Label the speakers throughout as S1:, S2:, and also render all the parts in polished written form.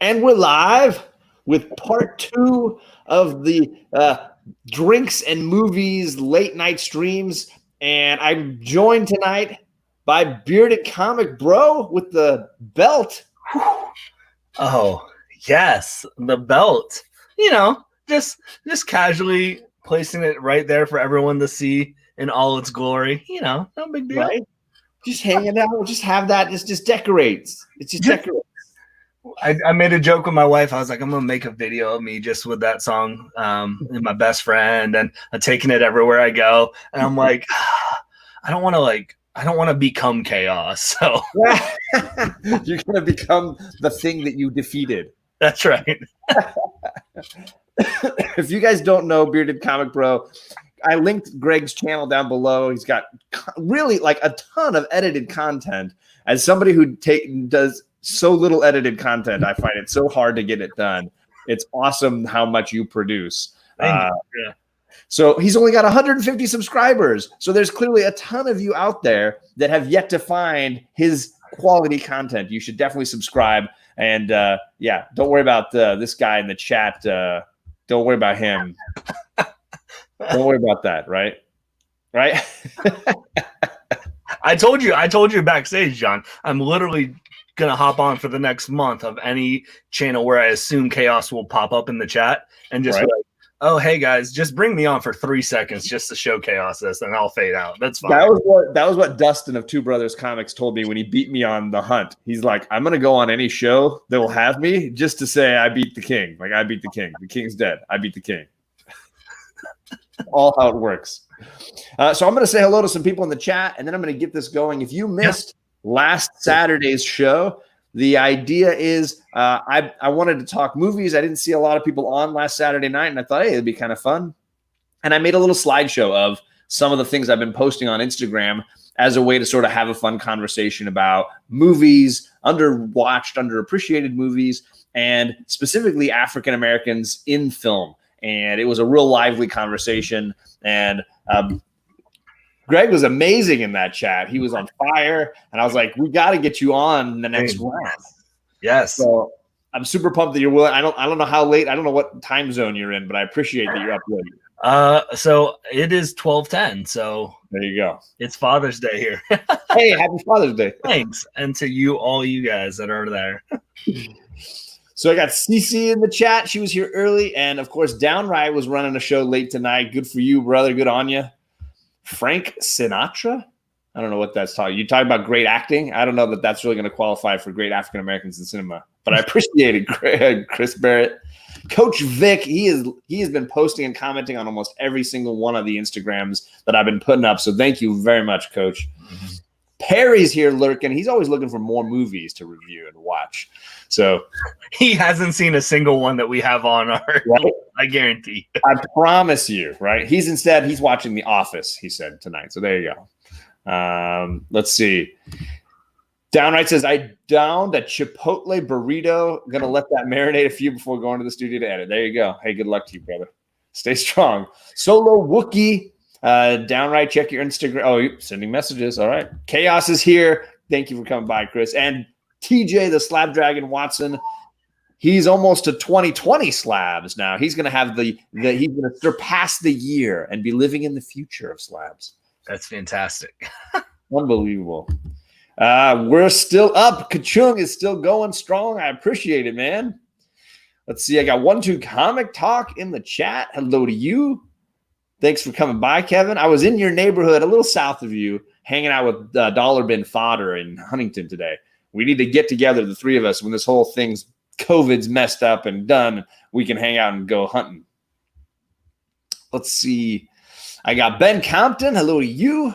S1: And we're live with part 2 of the drinks and movies late night streams. And I'm joined tonight by Bearded Comic Bro with the belt.
S2: Oh, yes, the belt. You know, just casually placing it right there for everyone to see in all its glory. You know, no big deal.
S1: Right? Just hanging out. Just have that. Just decorates. It's just decorates.
S2: I made a joke with my wife. I was like, I'm gonna make a video of me just with that song and my best friend, and I'm taking it everywhere I go. And I'm like, I don't want to become chaos. So
S1: you're gonna become the thing that you defeated.
S2: That's right.
S1: If you guys don't know Bearded Comic Bro, I linked Greg's channel down below. He's got really like a ton of edited content. As somebody who does so little edited content, I find it so hard to get it done. It's awesome how much you produce.
S2: Yeah.
S1: So he's only got 150 subscribers. So there's clearly a ton of you out there that have yet to find his quality content. You should definitely subscribe. And yeah, don't worry about this guy in the chat. Don't worry about him. Don't worry about that, right? Right?
S2: I told you backstage, John. I'm literally gonna hop on for the next month of any channel where I assume chaos will pop up in the chat and just be like, oh, hey guys, just bring me on for 3 seconds just to show chaos this, and I'll fade out. That's fine.
S1: That was what Dustin of Two Brothers Comics told me when he beat me on the hunt. He's like, I'm gonna go on any show that will have me just to say I beat the king. Like, I beat the king. The king's dead. I beat the king. All how it works. So I'm gonna say hello to some people in the chat, and then I'm gonna get this going. If you missed last Saturday's show, the idea is I wanted to talk movies. I didn't see a lot of people on last Saturday night, and I thought, hey, it'd be kind of fun. And I made a little slideshow of some of the things I've been posting on Instagram as a way to sort of have a fun conversation about movies, underwatched, underappreciated movies, and specifically African Americans in film. And it was a real lively conversation. And Greg was amazing in that chat. He was on fire. And I was like, we got to get you on the next round.
S2: Yes.
S1: So I'm super pumped that you're willing. I don't know how late. I don't know what time zone you're in, but I appreciate that you're up late.
S2: So it is 12:10. So
S1: there you go.
S2: It's Father's Day here.
S1: Hey, happy Father's Day.
S2: Thanks. And to all you guys that are there.
S1: So I got Cece in the chat. She was here early. And, of course, Downright was running a show late tonight. Good for you, brother. Good on you. Frank Sinatra? I don't know what that's talking. You talking about great acting? I don't know that that's really going to qualify for great African Americans in cinema. But I appreciate it, Chris Barrett. Coach Vic, he has been posting and commenting on almost every single one of the Instagrams that I've been putting up. So thank you very much, Coach. Mm-hmm. Perry's here lurking. He's always looking for more movies to review and watch. So
S2: he hasn't seen a single one that we have on our
S1: right?
S2: I guarantee.
S1: I promise you, right? He's watching The Office, he said tonight. So there you go. Let's see. Downright says, I downed a Chipotle burrito. I'm gonna let that marinate a few before going to the studio to edit. There you go. Hey, good luck to you, brother. Stay strong. Solo Wookie. Downright, check your Instagram. Oh, you're sending messages. All right. Chaos is here. Thank you for coming by, Chris. And TJ, the Slab Dragon Watson, he's almost to 2020 slabs now. He's going to have he's going to surpass the year and be living in the future of slabs.
S2: That's fantastic.
S1: Unbelievable. We're still up. Kachung is still going strong. I appreciate it, man. Let's see. I got 1-2 Comic Talk in the chat. Hello to you. Thanks for coming by, Kevin. I was in your neighborhood, a little south of you, hanging out with Dollar Bin Fodder in Huntington today. We need to get together, the three of us, when this whole thing's COVID's messed up and done. We can hang out and go hunting. Let's see. I got Ben Compton. Hello to you.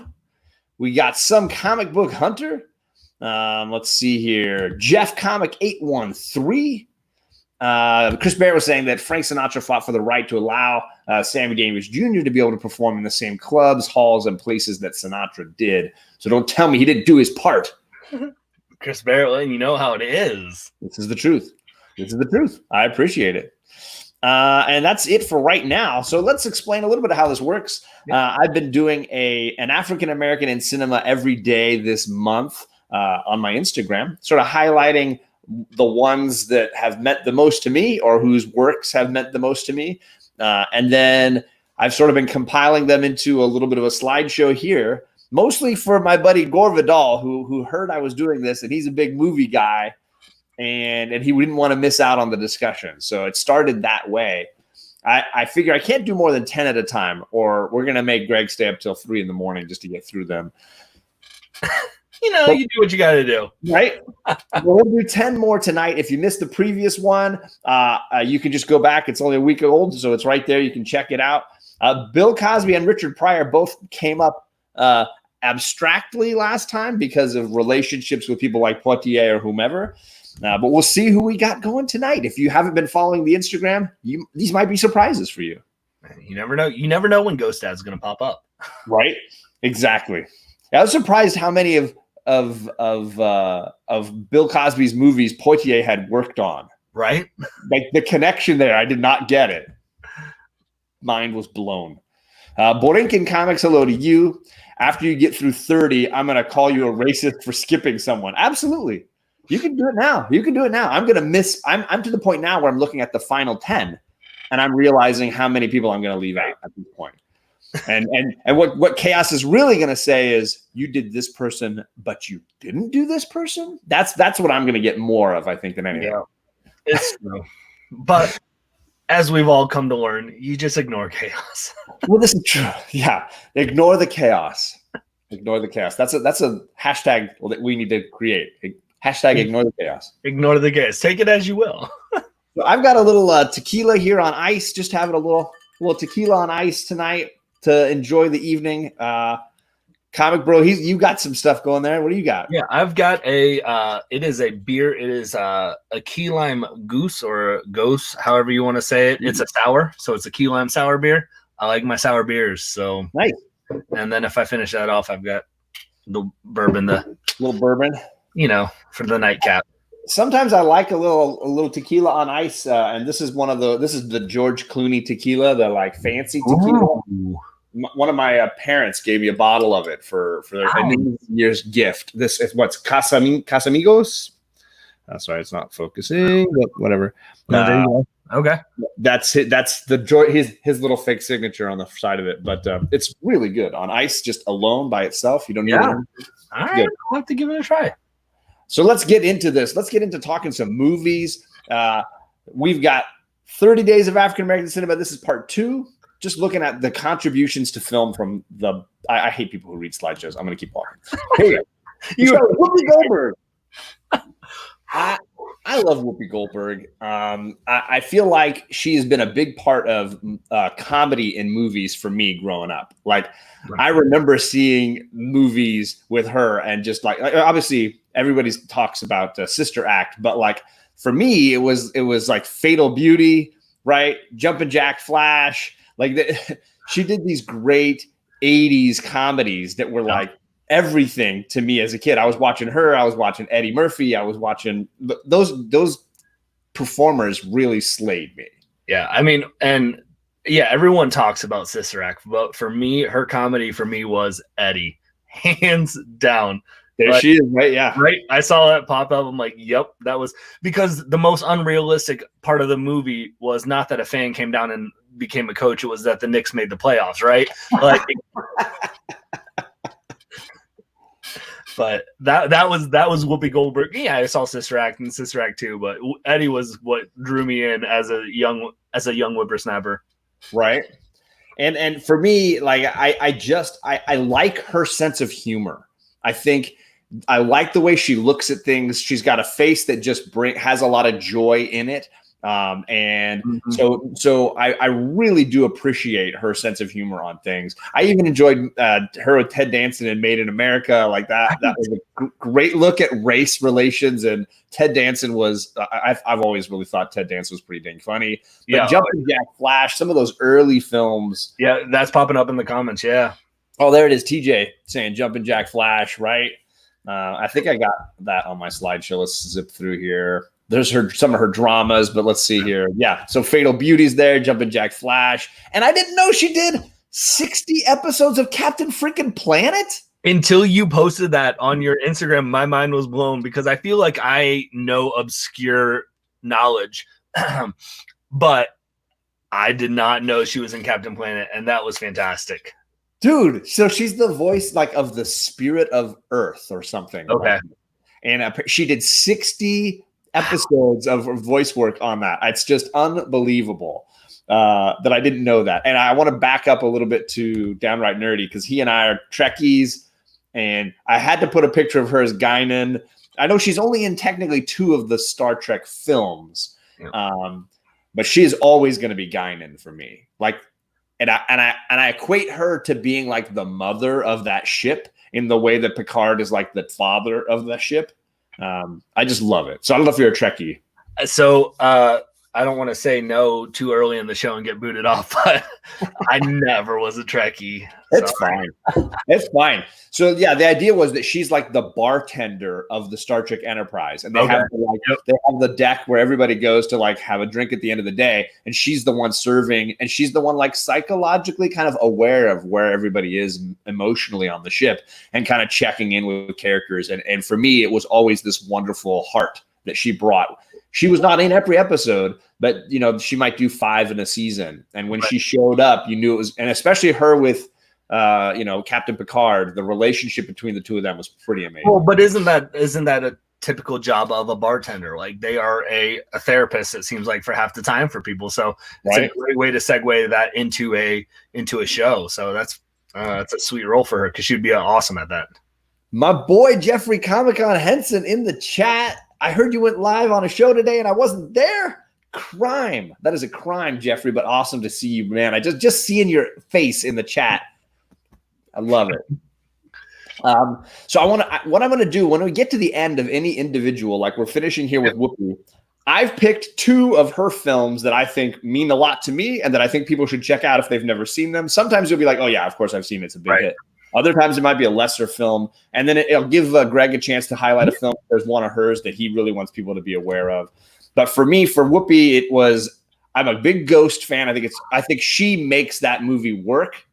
S1: We got Some Comic Book Hunter. Let's see here. Jeff Comic 813. Chris Barrett was saying that Frank Sinatra fought for the right to allow Sammy Davis Jr. to be able to perform in the same clubs, halls, and places that Sinatra did. So don't tell me he didn't do his part.
S2: Chris Barrett, you know how it is.
S1: This is the truth. This is the truth. I appreciate it. And that's it for right now. So let's explain a little bit of how this works. I've been doing an African-American in cinema every day this month on my Instagram, sort of highlighting the ones that have meant the most to me or whose works have meant the most to me. And then I've sort of been compiling them into a little bit of a slideshow here, mostly for my buddy Gore Vidal, who heard I was doing this, and he's a big movie guy, and he didn't want to miss out on the discussion. So it started that way. I figure I can't do more than 10 at a time, or we're going to make Greg stay up till 3 a.m. just to get through them.
S2: You do what you got to do. Right?
S1: We'll do 10 more tonight. If you missed the previous one, you can just go back. It's only a week old, so it's right there. You can check it out. Bill Cosby and Richard Pryor both came up abstractly last time because of relationships with people like Poitier or whomever. But we'll see who we got going tonight. If you haven't been following the Instagram, these might be surprises for you.
S2: You never know. You never know when Ghost Dad's going to pop up.
S1: Right? Exactly. I was surprised how many of Bill Cosby's movies Poitier had worked on.
S2: Right?
S1: Like the connection there, I did not get it. Mind was blown. Borinkin Comics, hello to you. After you get through 30, I'm going to call you a racist for skipping someone. Absolutely. You can do it now. I'm going to miss. I'm to the point now where I'm looking at the final 10, and I'm realizing how many people I'm going to leave out at this point. And what Chaos is really going to say is, you did this person, but you didn't do this person. That's what I'm going to get more of, I think, than anything.
S2: Yeah, it's true. But as we've all come to learn, you just ignore Chaos.
S1: Well, this is true. Yeah, ignore the chaos. Ignore the chaos. That's a hashtag that we need to create. Hashtag ignore the chaos.
S2: Ignore the chaos. Take it as you will.
S1: So I've got a little tequila here on ice. Just having a little tequila on ice tonight to enjoy the evening. Comic Bro, you got some stuff going there. What do you got?
S2: Yeah, I've got it is a beer. It is a key lime goose or ghost, however you want to say it. It's a sour, so it's a key lime sour beer. I like my sour beers, so
S1: nice.
S2: And then if I finish that off, I've got the bourbon, the
S1: little bourbon,
S2: for the nightcap.
S1: Sometimes I like a little tequila on ice, and this is the George Clooney tequila, the like fancy tequila. Ooh. One of my parents gave me a bottle of it for their New Year's gift. This is what's Casamigos. That's right, it's not focusing, but whatever.
S2: There you go. Okay,
S1: that's it. That's his little fake signature on the side of it, but it's really good on ice, just alone by itself. You don't need it.
S2: All right, I'll have to give it a try.
S1: So let's get into this. Let's get into talking some movies. We've got 30 Days of African American Cinema. This is part 2. Just looking at the contributions to film from the. I hate people who read slideshows. I'm going to keep walking. Hey, Whoopi Goldberg. I love Whoopi Goldberg. I feel like she has been a big part of comedy in movies for me growing up. Like, right. I remember seeing movies with her and just like obviously everybody talks about Sister Act, but like for me, it was like Fatal Beauty, right? Jumpin' Jack Flash. Like she did these great 80s comedies that were like everything to me as a kid. I was watching her. I was watching Eddie Murphy. I was watching those performers really slayed me.
S2: Yeah. I mean, and yeah, everyone talks about Sister Act, but for me, her comedy for me was Eddie, hands down.
S1: There she is, right? Yeah.
S2: Right. I saw that pop up. I'm like, yep, that was because the most unrealistic part of the movie was not that a fan came down and became a coach. It was that the Knicks made the playoffs, right? Like, but that was Whoopi Goldberg. Yeah, I saw Sister Act and Sister Act 2, but Eddie was what drew me in as a young whippersnapper.
S1: Right. And for me, like I like her sense of humor. I think I like the way she looks at things. She's got a face that just has a lot of joy in it. So I really do appreciate her sense of humor on things. I even enjoyed her with Ted Danson in Made in America. Like that was a great look at race relations. And Ted Danson was, I've always really thought Ted Danson was pretty dang funny. But
S2: yeah,
S1: Jumpin' Jack Flash, some of those early films.
S2: Yeah, that's popping up in the comments. Yeah.
S1: Oh, there it is. TJ saying Jumpin' Jack Flash, right? I think I got that on my slideshow. Let's zip through here. There's some of her dramas, but let's see here. Yeah, so Fatal Beauty's there, Jumpin' Jack Flash. And I didn't know she did 60 episodes of Captain Freaking Planet.
S2: Until you posted that on your Instagram, my mind was blown because I feel like I know obscure knowledge, but I did not know she was in Captain Planet, and that was fantastic.
S1: Dude, so she's the voice like of the spirit of Earth or something.
S2: Okay.
S1: And she did 60 episodes of voice work on that. It's just unbelievable that I didn't know that. And I want to back up a little bit to Downright Nerdy because he and I are Trekkies, and I had to put a picture of her as Guinan. I know she's only in technically 2 of the Star Trek films, but she is always going to be Guinan for me. Like, and I equate her to being like the mother of that ship in the way that Picard is like the father of the ship. I just love it. So I don't know if you're a Trekkie.
S2: So I don't want to say no too early in the show and get booted off, but I never was a Trekkie.
S1: It's fine. It's fine. So yeah, the idea was that she's like the bartender of the Star Trek Enterprise, and they have the deck where everybody goes to like have a drink at the end of the day, and she's the one serving, and she's the one like psychologically kind of aware of where everybody is emotionally on the ship, and kind of checking in with characters. And for me, it was always this wonderful heart that she brought. She was not in every episode, but you know, she might do 5 in a season. And when she showed up, you knew it was, and especially her with, you know, Captain Picard, the relationship between the 2 of them was pretty amazing.
S2: Well, but isn't that a typical job of a bartender? Like they are a therapist, it seems like, for half the time for people. So it's a great way to segue that into a show. So that's a sweet role for her because she'd be awesome at that.
S1: My boy Jeffrey Comic-Con Henson in the chat. I heard you went live on a show today and I wasn't there. Crime. That is a crime, Jeffrey, but awesome to see you, man. I just seeing your face in the chat. I love it. So what I'm going to do when we get to the end of any individual, like we're finishing here with Whoopi, I've picked 2 of her films that I think mean a lot to me and that I think people should check out if they've never seen them. Sometimes you'll be like, oh yeah, of course I've seen it. It's a big hit. Other times it might be a lesser film, and then it'll give Greg a chance to highlight a film. There's one of hers that he really wants people to be aware of. But for me, for Whoopi, I'm a big Ghost fan. I think she makes that movie work.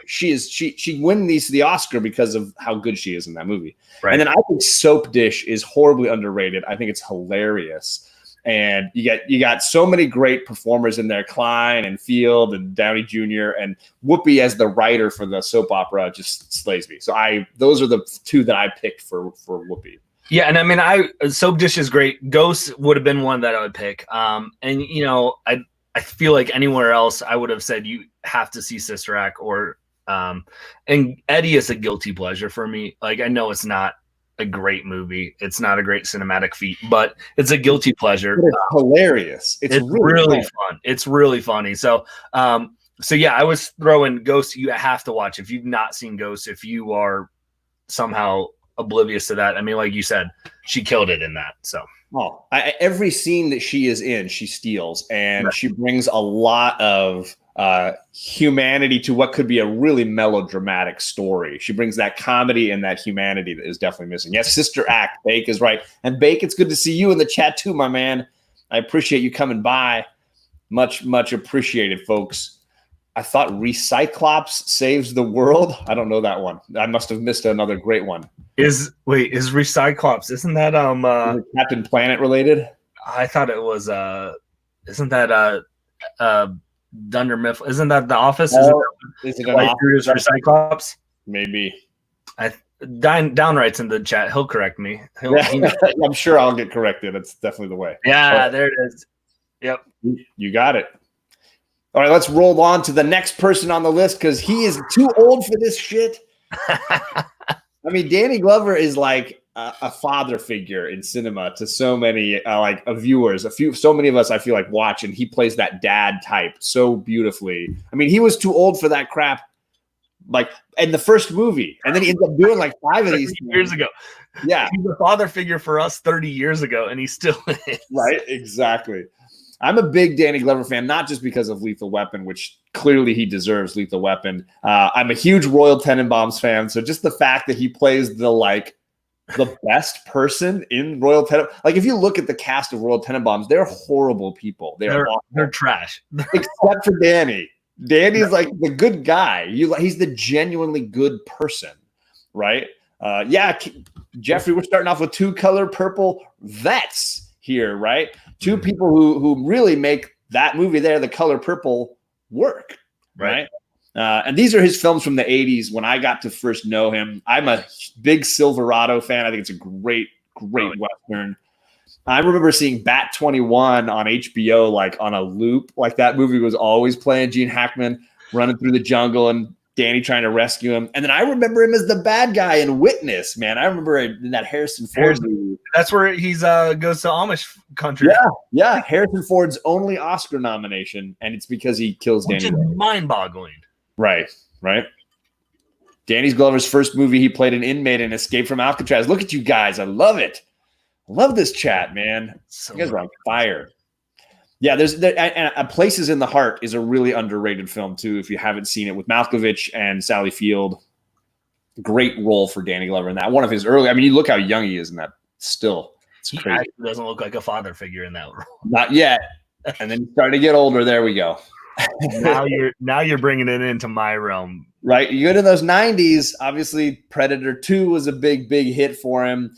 S1: She wins the Oscar because of how good she is in that movie. Right. And then I think Soap Dish is horribly underrated. I think it's hilarious. And you got so many great performers in there, Klein and Field and Downey Jr. and Whoopi as the writer for the soap opera just slays me. So those are the 2 that I picked for Whoopi.
S2: Yeah, and I mean, Soap Dish is great. Ghost would have been one that I would pick. And you know, I feel like anywhere else I would have said you have to see Sister Act or and Eddie is a guilty pleasure for me. Like I know it's not a great movie. It's not a great cinematic feat, but it's a guilty pleasure.
S1: But it's hilarious. It's really
S2: fun. It's really funny. So, so yeah, I was throwing Ghost. You have to watch if you've not seen Ghost. If you are somehow oblivious to that, I mean, like you said, she killed it in that. So,
S1: every scene that she is in, she steals, and she brings a lot of humanity to what could be a really melodramatic story. She brings that comedy and that humanity that is definitely missing. Yes, Sister Act. Bake is right. And Bake, it's good to see you in the chat too, my man. I appreciate you coming by. Much, much appreciated, folks. I thought Recyclops Saves the World. I don't know that one. I must have missed another great one.
S2: Is Recyclops, isn't that
S1: is it Captain Planet related?
S2: I thought it was isn't that Dunder Mifflin? Isn't that The Office?
S1: Is it an Office?
S2: Recyclops?
S1: Maybe.
S2: Downright's in the chat. He'll correct me.
S1: I'm sure I'll get corrected. It's definitely the way.
S2: Yeah, there it is. Yep.
S1: You got it. All right, let's roll on to the next person on the list because he is too old for this shit. I mean, Danny Glover is like a father figure in cinema to so many viewers. So many of us, I feel like, watch, and he plays that dad type so beautifully. I mean, he was too old for that crap, like in the first movie, and then he ended up doing like 5 of these
S2: years ago.
S1: Yeah,
S2: he's a father figure for us 30 years ago, and he still is.
S1: Right, exactly. I'm a big Danny Glover fan, not just because of Lethal Weapon, which clearly he deserves Lethal Weapon. I'm a huge Royal Tenenbaums fan, so just the fact that he plays the best person in Royal Tenenbaums. Like, if you look at the cast of Royal Tenenbaums, they're horrible people.
S2: They're trash.
S1: Except for Danny. Danny's like the good guy. He's the genuinely good person, right? Jeffrey, we're starting off with two color purple vets here, right? Two people who really make that movie there, The Color Purple, work, right? And these are his films from the 80s when I got to first know him. I'm a big Silverado fan. I think it's a great Western. I remember seeing Bat 21 on HBO, like on a loop. Like that movie was always playing. Gene Hackman running through the jungle and Danny trying to rescue him. And then I remember him as the bad guy in Witness, man. I remember in that Harrison Ford movie.
S2: That's where he's goes to Amish country.
S1: Yeah. Harrison Ford's only Oscar nomination, and it's because he kills Danny.
S2: Which is mind-boggling.
S1: Right. Danny Glover's first movie, he played an inmate in Escape from Alcatraz. Look at you guys. I love it. I love this chat, man. You guys are on fire. Yeah, and Places in the Heart is a really underrated film, too, if you haven't seen it, with Malkovich and Sally Field. Great role for Danny Glover in that. One of his early, you look how young he is in that still. It's
S2: he
S1: crazy.
S2: Actually doesn't look like a father figure in that role.
S1: Not yet. And then starting to get older. There we go.
S2: now you're bringing it into my realm.
S1: Right. You go to those 90s, obviously Predator 2 was a big hit for him.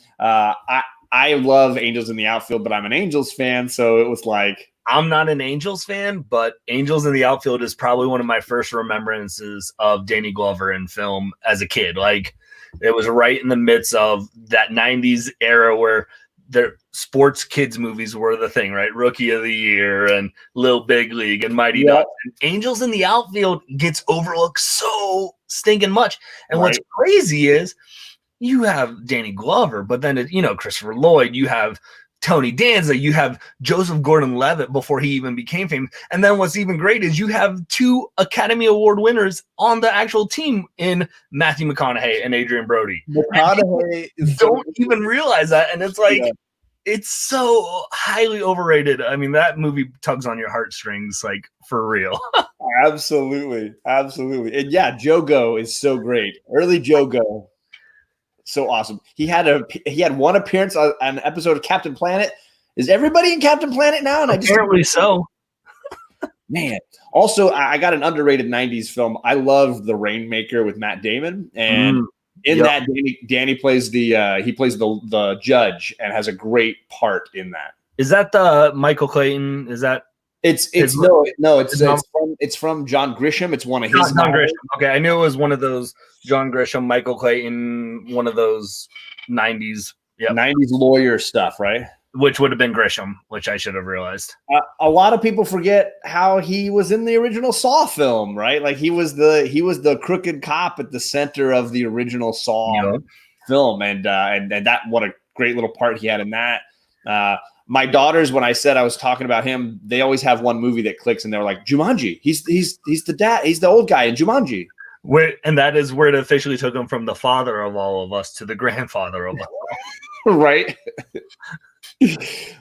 S1: I love Angels in the Outfield, but I'm an Angels fan, so it was like,
S2: I'm not an Angels fan, but Angels in the Outfield is probably one of my first remembrances of Danny Glover in film as a kid. Like, it was right in the midst of that 90s era where the sports kids movies were the thing, right? Rookie of the Year and Little Big League and Mighty Ducks. And Angels in the Outfield gets overlooked so stinking much. And what's crazy is you have Danny Glover, but then, Christopher Lloyd, you have Tony Danza, you have Joseph Gordon-Levitt before he even became famous. And then what's even great is you have two Academy Award winners on the actual team in Matthew McConaughey and Adrian Brody.
S1: McConaughey
S2: don't even realize that. And it's like, it's so highly overrated. I mean, that movie tugs on your heartstrings, like, for real.
S1: Absolutely. And yeah, Jogo is so great. Early Jogo. So awesome. He had one appearance on an episode of Captain Planet. Is everybody in Captain Planet now? And
S2: apparently so.
S1: Man. Also, I got an underrated 90s film. I love The Rainmaker with Matt Damon. And that, Danny plays the judge and has a great part in that.
S2: Is that the Michael Clayton? Is that
S1: it's from John Grisham. It's one of his.
S2: John Grisham. Okay, I knew it was one of those John Grisham, Michael Clayton, one of those 90s
S1: 90s lawyer stuff, right?
S2: Which would have been Grisham, which I should have realized.
S1: A lot of people forget how he was in the original Saw film, right? Like he was the crooked cop at the center of the original Saw film, and that, what a great little part he had in that. My daughters, when I said I was talking about him, they always have one movie that clicks, and they're like, Jumanji. He's the dad. He's the old guy in Jumanji.
S2: And that is where it officially took him from the father of all of us to the grandfather of all.
S1: Right.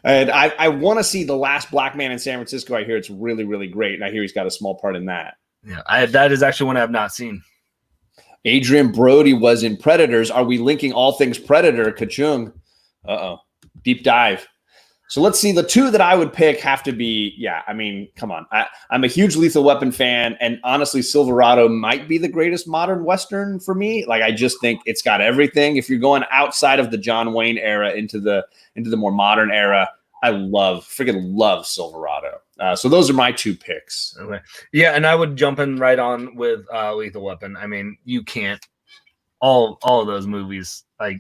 S1: And I want to see The Last Black Man in San Francisco. I hear it's really, really great, and I hear he's got a small part in that.
S2: Yeah, that is actually one I have not seen.
S1: Adrian Brody was in Predators. Are we linking all things Predator? Ka-chung. Deep dive. So let's see. The two that I would pick have to be, come on. I'm a huge Lethal Weapon fan, and honestly, Silverado might be the greatest modern Western for me. Like, I just think it's got everything. If you're going outside of the John Wayne era into the more modern era, I freaking love Silverado. So those are my two picks.
S2: Okay. Yeah, and I would jump in right on with Lethal Weapon. I mean, you can't all of those movies, like,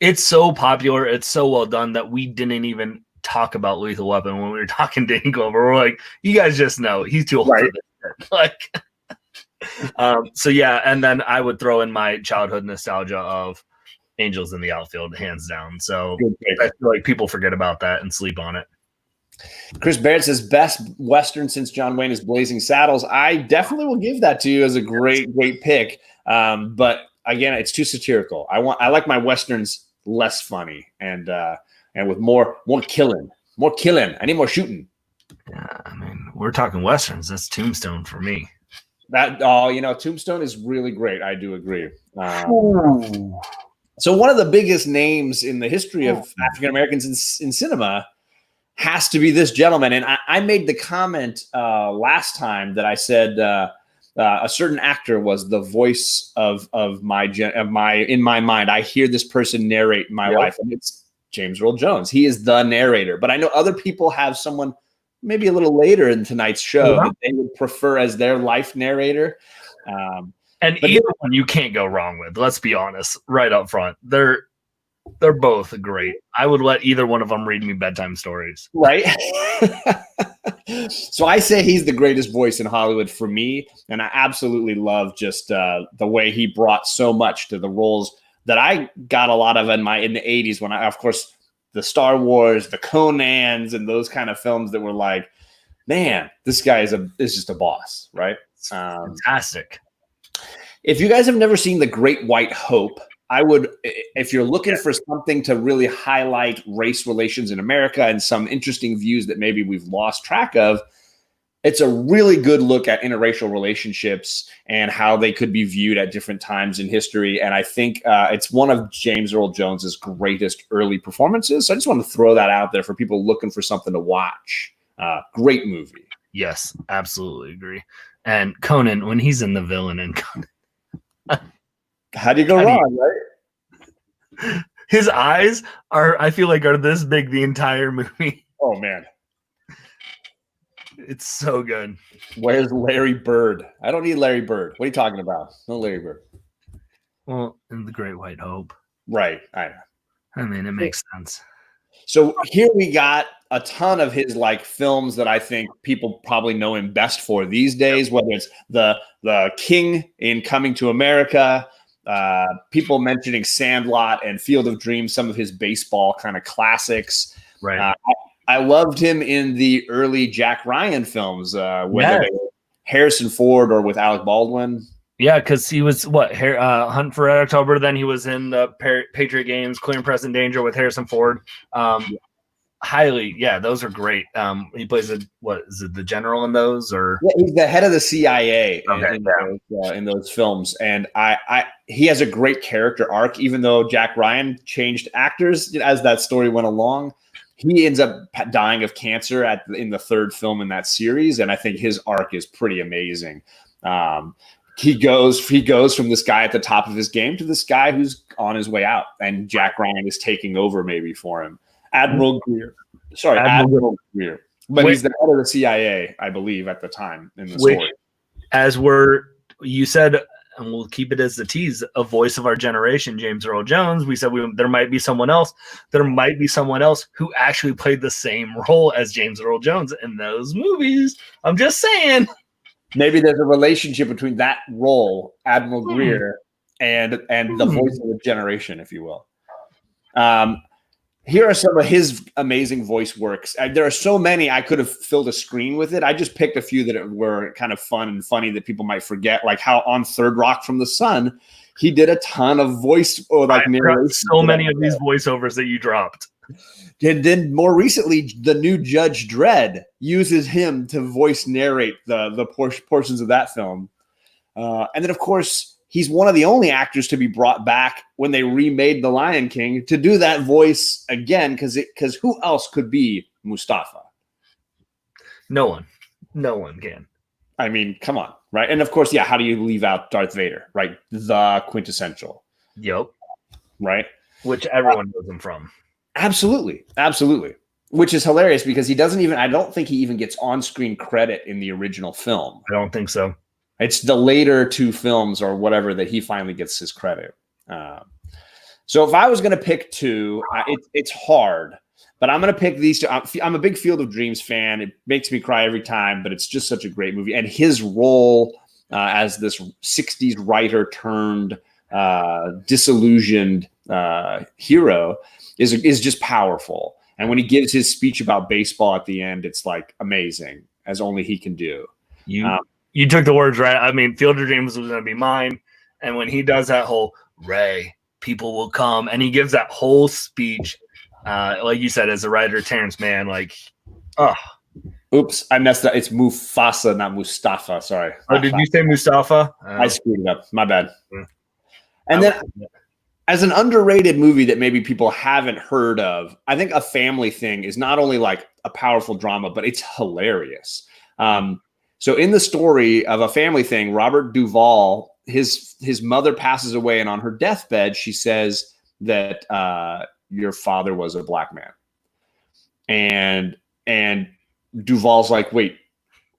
S2: it's so popular, it's so well done that we didn't even talk about Lethal Weapon when we were talking to Danny Glover. We're like, you guys just know he's too old for this. Like, so yeah, and then I would throw in my childhood nostalgia of Angels in the Outfield, hands down. So I feel like people forget about that and sleep on it.
S1: Chris Barrett says best Western since John Wayne is Blazing Saddles. I definitely will give that to you as a great pick. But again, it's too satirical. I like my Westerns less funny and with more killing. I need more shooting.
S2: Yeah, I mean, we're talking Westerns. That's Tombstone for me.
S1: Tombstone is really great. I do agree. So one of the biggest names in the history of African Americans in cinema has to be this gentleman. And I made the comment last time that I said a certain actor was the voice of my in my mind. I hear this person narrate my life, and it's James Earl Jones. He is the narrator. But I know other people have someone maybe a little later in tonight's show that they would prefer as their life narrator.
S2: And either one you can't go wrong with. Let's be honest, right up front. They're both great. I would let either one of them read me bedtime stories.
S1: Right. So I say he's the greatest voice in Hollywood for me. And I absolutely love just the way he brought so much to the roles that I got a lot of in the 80s when of course, the Star Wars, the Conans, and those kind of films that were like, man, this guy is just a boss, right?
S2: Fantastic.
S1: If you guys have never seen The Great White Hope, I would, if you're looking for something to really highlight race relations in America and some interesting views that maybe we've lost track of, it's a really good look at interracial relationships and how they could be viewed at different times in history. And I think it's one of James Earl Jones's greatest early performances. So I just want to throw that out there for people looking for something to watch. Great movie.
S2: Yes, absolutely agree. And Conan, when he's in the villain in Conan.
S1: How do you go wrong, right?
S2: His eyes I feel like, are this big the entire movie.
S1: Oh, man.
S2: It's so good.
S1: Where's Larry Bird? I don't need Larry Bird. What are you talking about? No Larry Bird.
S2: Well, in The Great White Hope.
S1: Right. I
S2: mean, it makes sense.
S1: So here we got a ton of his like films that I think people probably know him best for these days, whether it's the King in Coming to America, people mentioning Sandlot and Field of Dreams, some of his baseball kind of classics.
S2: Right.
S1: I loved him in the early Jack Ryan films, whether they were Harrison Ford or with Alec Baldwin.
S2: Yeah, because he was Hunt for Red October. Then he was in the Patriot Games, Clear and Present Danger with Harrison Ford. Those are great. He plays the general in those, or
S1: he's the head of the CIA in those films, and he has a great character arc. Even though Jack Ryan changed actors as that story went along, he ends up dying of cancer in the third film in that series, and I think his arc is pretty amazing. He goes from this guy at the top of his game to this guy who's on his way out, and Jack Ryan is taking over maybe for him. Admiral Greer. But he's the head of the CIA, I believe, at the time in the story.
S2: As you said, and we'll keep it as the tease, a voice of our generation, James Earl Jones. We said there might be someone else. There might be someone else who actually played the same role as James Earl Jones in those movies. I'm just saying.
S1: Maybe there's a relationship between that role, Admiral Greer, and the voice of the generation, if you will. Here are some of his amazing voice works. There are so many I could have filled a screen with it. I just picked a few that were kind of fun and funny that people might forget, like how on Third Rock from the Sun, he did a ton of voice narration.
S2: So many of these voiceovers that you dropped.
S1: And then more recently, the new Judge Dredd uses him to voice narrate the portions of that film. And then, of course, he's one of the only actors to be brought back when they remade The Lion King to do that voice again, because who else could be Mustafa?
S2: No one can.
S1: I mean, come on, right? And of course, how do you leave out Darth Vader, right? The quintessential.
S2: Yep.
S1: Right?
S2: Which everyone knows him from.
S1: Absolutely. Which is hilarious because I don't think he even gets on-screen credit in the original film.
S2: I don't think so.
S1: It's the later two films or whatever that he finally gets his credit. So if I was going to pick two, it's hard, but I'm going to pick these two. I'm a big Field of Dreams fan. It makes me cry every time, but it's just such a great movie. And his role as this 60s writer turned disillusioned hero is just powerful. And when he gives his speech about baseball at the end, it's like amazing, as only he can do.
S2: You took the words right. I mean, Field of Dreams was going to be mine. And when he does that whole Ray, people will come, and he gives that whole speech, like you said, as a writer, Terrence Mann,
S1: Oops, I messed up. It's Mufasa, not Mustafa. Sorry.
S2: Oh, did you say Mustafa?
S1: I screwed it up. My bad. And then, as an underrated movie that maybe people haven't heard of, I think A Family Thing is not only like a powerful drama, but it's hilarious. So in the story of A Family Thing, Robert Duvall, his mother passes away, and on her deathbed, she says that your father was a black man. And Duvall's like, wait,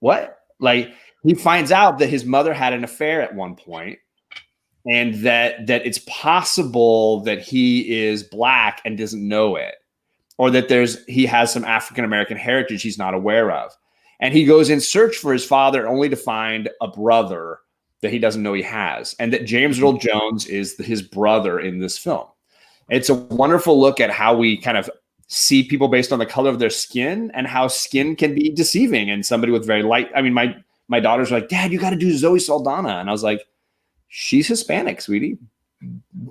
S1: what? Like, he finds out that his mother had an affair at one point, and that it's possible that he is black and doesn't know it, or that he has some African American heritage he's not aware of. And he goes in search for his father only to find a brother that he doesn't know he has, and that James Earl Jones is his brother in this film. It's a wonderful look at how we kind of see people based on the color of their skin, and how skin can be deceiving. And somebody with very light, I mean, my daughters were like, Dad, you got to do Zoe Saldana. And I was like, she's Hispanic, sweetie.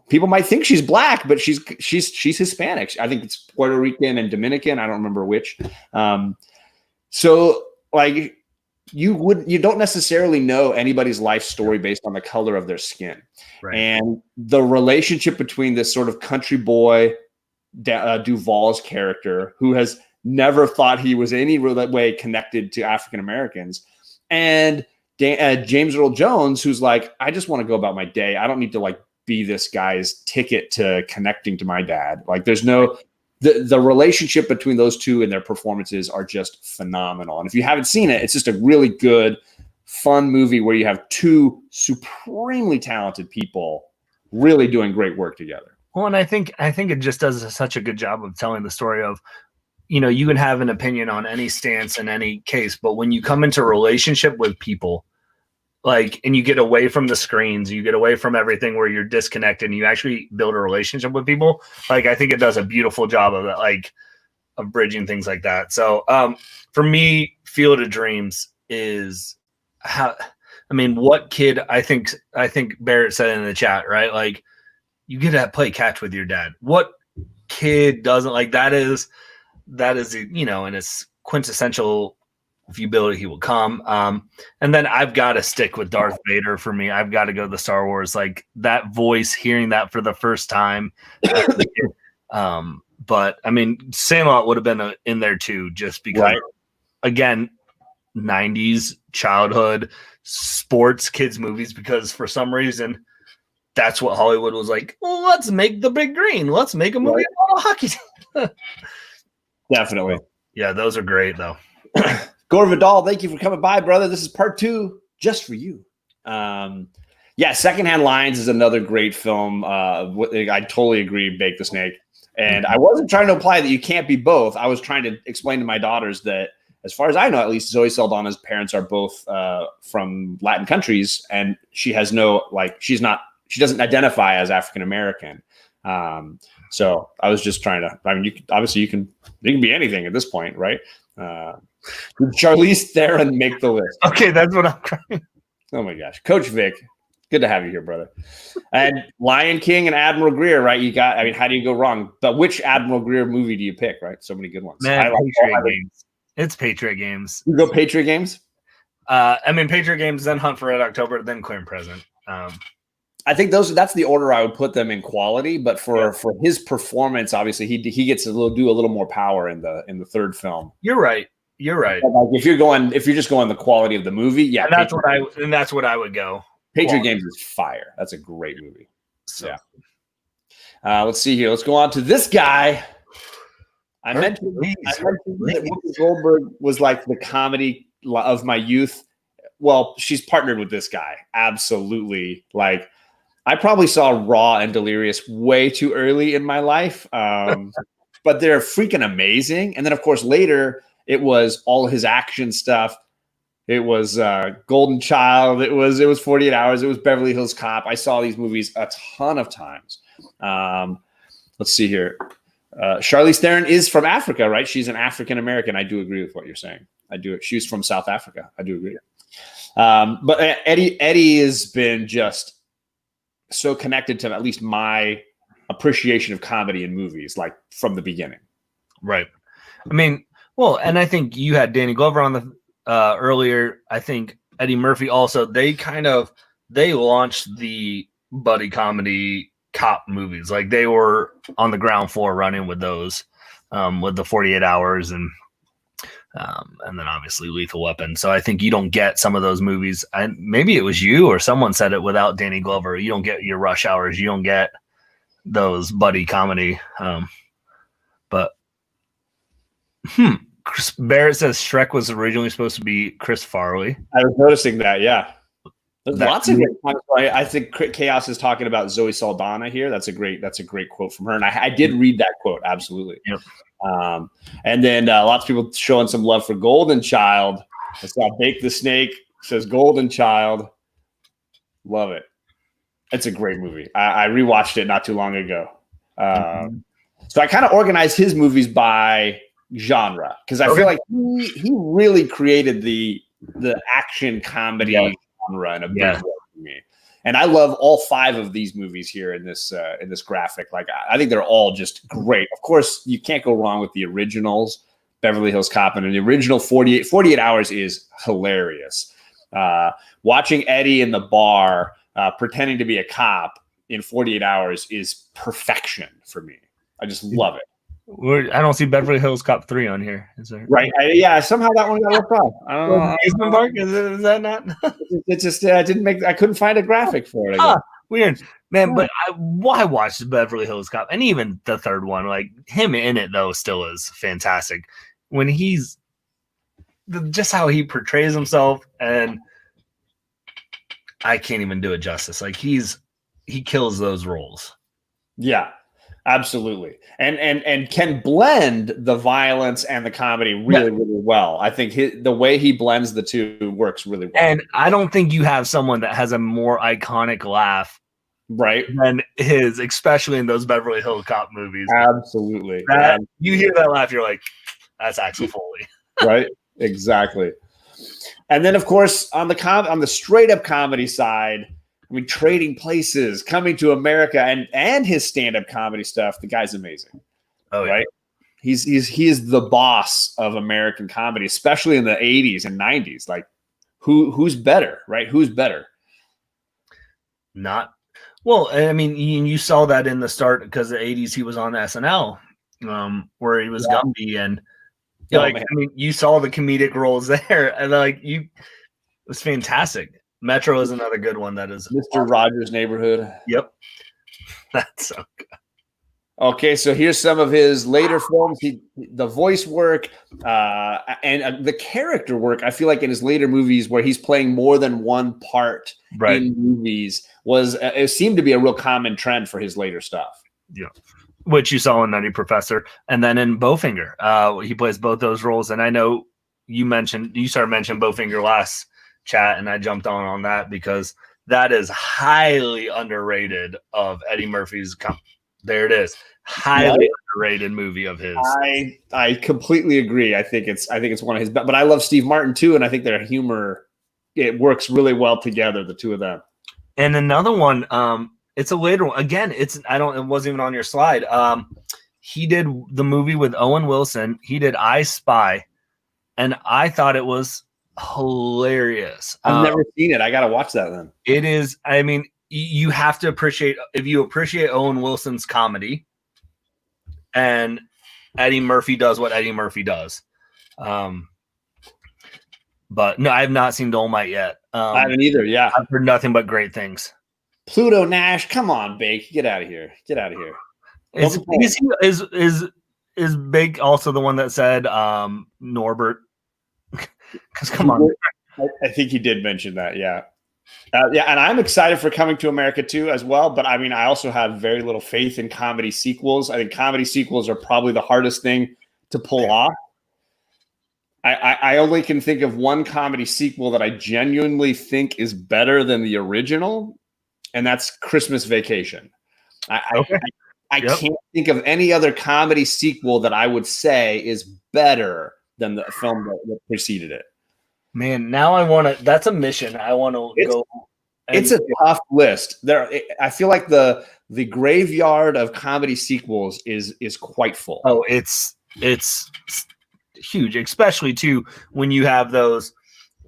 S1: People might think she's black, but she's Hispanic. I think it's Puerto Rican and Dominican. I don't remember which. So like, you don't necessarily know anybody's life story based on the color of their skin.
S2: Right.
S1: And the relationship between this sort of country boy, Duvall's character, who has never thought he was any way connected to African Americans, and James Earl Jones, who's like, I just want to go about my day. I don't need to like be this guy's ticket to connecting to my dad. Like, there's no, the relationship between those two and their performances are just phenomenal. And if you haven't seen it, it's just a really good, fun movie where you have two supremely talented people really doing great work together.
S2: Well, and I think it just does such a good job of telling the story of, you can have an opinion on any stance in any case, but when you come into a relationship with people, like, and you get away from the screens, you get away from everything where you're disconnected, and you actually build a relationship with people. Like, I think it does a beautiful job of that, like, of bridging things like that. So, for me, Field of Dreams is what kid, I think Barrett said in the chat, right? Like, you get to play catch with your dad. What kid doesn't? Like, that is, and it's quintessential. If you build it, he will come. And then I've got to stick with Darth Vader for me. I've got to go to the Star Wars, like that voice, hearing that for the first time. But I mean, Sandlot would have been in there too, just because, right. Again, 90s childhood sports kids movies, because for some reason that's what Hollywood was like. Well, let's make the big green. Let's make a movie about a hockey team.
S1: Definitely.
S2: Yeah, those are great though.
S1: Gore Vidal, thank you for coming by, brother. This is part 2 just for you. Secondhand Lines is another great film. I totally agree, Bake the Snake. And I wasn't trying to imply that you can't be both. I was trying to explain to my daughters that, as far as I know, at least, Zoe Saldana's parents are both from Latin countries, and she has she doesn't identify as African American. So I was just trying to, you can be anything at this point, right? Did Charlize Theron make the list?
S2: Okay, that's what I'm trying.
S1: Oh my gosh, Coach Vic, good to have you here, brother. And Lion King and Admiral Greer, right? How do you go wrong? But which Admiral Greer movie do you pick? Right, so many good ones.
S2: Man, Patriot Games. It's Patriot Games.
S1: You go Patriot Games.
S2: Patriot Games, then Hunt for Red October, then Clear and Present.
S1: I think that's the order I would put them in quality, but for his performance, obviously he gets to do a little more power in the third film.
S2: You're right. Like,
S1: if you're just going the quality of the movie, yeah,
S2: and that's what I would go.
S1: Patriot Games is fire. That's a great movie. So, yeah. Let's see here. Let's go on to this guy. I mentioned that Whoopi Goldberg was like the comedy of my youth. Well, she's partnered with this guy. Absolutely. Like, I probably saw Raw and Delirious way too early in my life, but they're freaking amazing. And then, of course, later it was all his action stuff. It was Golden Child. It was 48 Hours. It was Beverly Hills Cop. I saw these movies a ton of times. Let's see here. Charlize Theron is from Africa, right? She's an African American. I do agree with what you're saying. She's from South Africa. I do agree. But Eddie has been just so connected to at least my appreciation of comedy in movies, like from the beginning.
S2: Right. I mean, well, and I think you had Danny Glover on the earlier. I think Eddie Murphy also. They launched the buddy comedy cop movies. Like, they were on the ground floor running with those, with the 48 Hours and and then obviously Lethal Weapon. So I think you don't get some of those movies. And maybe it was you or someone said it without Danny Glover. You don't get your Rush Hours. You don't get those buddy comedy. But Chris Barrett says Shrek was originally supposed to be Chris Farley.
S1: I was noticing that. Yeah. There's lots of great times. I think Chaos is talking about Zoe Saldana here. That's a great quote from her. And I did read that quote. Absolutely.
S2: Yep.
S1: And then lots of people showing some love for Golden Child. I saw Bake the Snake says Golden Child. Love it. It's a great movie. I rewatched it not too long ago. So I kind of organized his movies by genre because I feel like he really created the action comedy genre in a big way for me. And I love all 5 of these movies here in this graphic. Like I think they're all just great. Of course, you can't go wrong with the originals, Beverly Hills Cop, and the original 48 Hours is hilarious. Watching Eddie in the bar pretending to be a cop in 48 Hours is perfection for me. I just love it.
S2: I don't see Beverly Hills Cop 3 on here. Is there?
S1: Right. Somehow that one got left off. I don't know.
S2: Basement Park? Is that not?
S1: It just I couldn't find a graphic for it.
S2: Weird. Man, but I watched Beverly Hills Cop, and even the third one, like him in it though still is fantastic. When he's just how he portrays himself, and I can't even do it justice. Like he kills those roles.
S1: Yeah. Absolutely. And can blend the violence and the comedy really, really well. I think the way he blends the two works really well.
S2: And I don't think you have someone that has a more iconic laugh than his, especially in those Beverly Hills Cop movies.
S1: Absolutely.
S2: You hear that laugh, you're like, that's Axel Foley.
S1: Right? Exactly. And then, of course, on the straight up comedy side, I mean, Trading Places, Coming to America, and his stand-up comedy stuff. The guy's amazing.
S2: Oh, yeah.
S1: Right? He is the boss of American comedy, especially in the 80s and 90s. Like, who's better, right? Who's better?
S2: Not well. I mean, you saw that in the start because the 80s he was on SNL, where he was Gumby, and you saw the comedic roles there, and it was fantastic. Metro is another good one. That is
S1: Mr. Rogers' Neighborhood.
S2: Yep. That's so good.
S1: Okay, so here's some of his later films. The voice work and the character work, I feel like in his later movies where he's playing more than one part in movies it seemed to be a real common trend for his later stuff.
S2: Yeah. Which you saw in Nutty Professor. And then in Bowfinger, he plays both those roles. And I know you started mentioning Bowfinger last chat, and I jumped on that because that is highly underrated of Eddie Murphy's. There it is, highly underrated movie of his.
S1: I completely agree. I think it's one of his best. But I love Steve Martin too, and I think their humor it works really well together, the two of them.
S2: And another one, it's a later one. Again, it wasn't even on your slide. He did the movie with Owen Wilson. He did I Spy, and I thought it was hilarious.
S1: I've never seen it. I gotta watch that then.
S2: It is. I mean, you have to appreciate Owen Wilson's comedy, and Eddie Murphy does what Eddie Murphy does. But no, I have not seen Dolomite yet.
S1: I haven't either. Yeah,
S2: I've heard nothing but great things.
S1: Pluto Nash, come on, Bake, get out of here.
S2: Is Bake also the one that said Norbert? Because come on,
S1: I think he did mention that. Yeah, and I'm excited for Coming to America too, as well. But I mean, I also have very little faith in comedy sequels. I think comedy sequels are probably the hardest thing to pull off. I only can think of one comedy sequel that I genuinely think is better than the original, and that's Christmas Vacation. I can't think of any other comedy sequel that I would say is better than the film that preceded it.
S2: Man, now I want to. That's a mission. I want to go.
S1: It's a tough list. I feel like the graveyard of comedy sequels is quite full.
S2: Oh, it's huge, especially too when you have those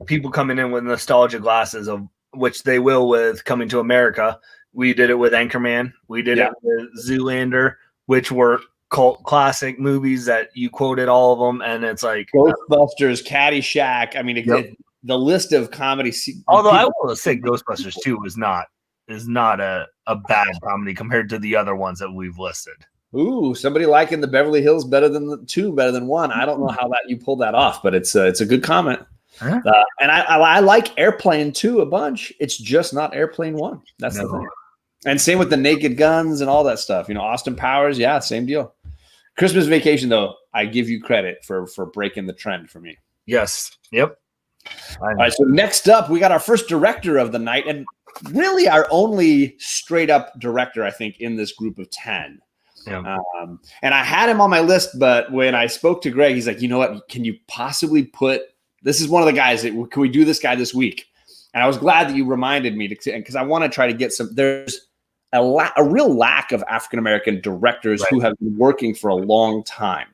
S2: people coming in with nostalgia glasses, of which they will with Coming to America. We did it with Anchorman. We did it with Zoolander, which were cult classic movies that you quoted all of them, and it's like
S1: Ghostbusters, Caddyshack. I mean, the list of comedy.
S2: Although I will say Ghostbusters 2 is not a bad comedy compared to the other ones that we've listed.
S1: Ooh, somebody liking the Beverly Hills better than the 2, better than 1. I don't know how that you pulled that off, but it's a good comment.
S2: Huh?
S1: And I like Airplane 2 a bunch. It's just not Airplane 1. That's the thing. And same with the Naked Guns and all that stuff. Austin Powers, yeah, same deal. Christmas Vacation, though, I give you credit for breaking the trend for me.
S2: Yes. Yep.
S1: All right, so next up, we got our first director of the night, and really our only straight-up director, I think, in this group of 10.
S2: Yeah.
S1: And I had him on my list, but when I spoke to Greg, he's like, you know what? Can you possibly this is one of the guys can we do this guy this week? And I was glad that you reminded me because I want to try to get there's a real lack of African-American directors who have been working for a long time.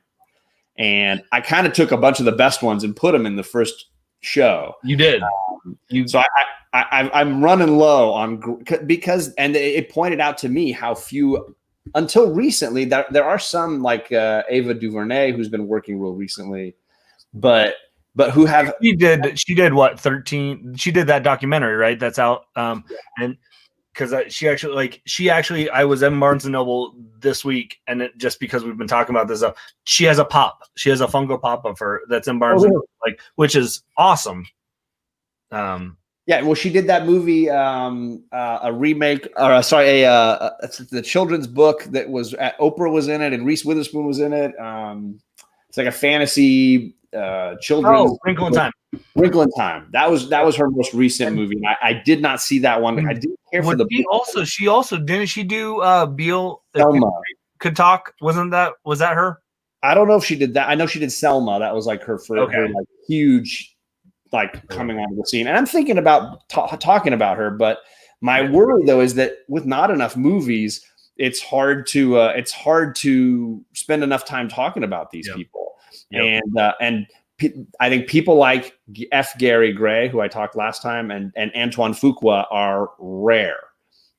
S1: And I kind of took a bunch of the best ones and put them in the first show.
S2: You did.
S1: So I'm running low on because it pointed out to me how few until recently there are some like Ava DuVernay who's been working real recently, but who have
S2: she did what 13 she did that documentary, right? That's out and because she actually I was in Barnes and Noble this week, and just because we've been talking about this she has a Funko Pop of her that's in Barnes and Noble, which is awesome.
S1: Yeah, well, she did that movie, a remake, or the children's book that was Oprah was in it, and Reese Witherspoon was in it. It's like a fantasy children's
S2: Wrinkle in Time.
S1: Wrinkle in Time. That was her most recent movie. And I did not see that one. I didn't care for the.
S2: She also didn't she do Beale?
S1: Selma.
S2: Could talk. Was that her?
S1: I don't know if she did that. I know she did Selma. That was like her first her, like, huge. Like coming onto the scene, and I'm thinking about talking about her, but my worry though is that with not enough movies, it's hard to spend enough time talking about these people. And I think people like F. Gary Gray, who I talked last time, and Antoine Fuqua are rare.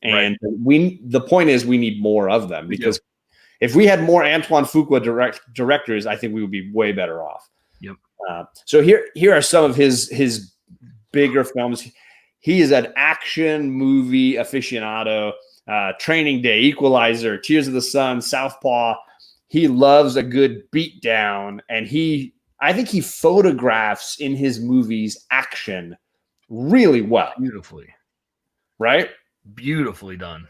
S1: And the point is we need more of them, because if we had more Antoine Fuqua directors, I think we would be way better off.
S2: Yep.
S1: So here are some of his bigger films. He is an action movie aficionado. Training Day, Equalizer, Tears of the Sun, Southpaw. He loves a good beatdown, and I think he photographs in his movies action really well.
S2: Beautifully.
S1: Right?
S2: Beautifully done.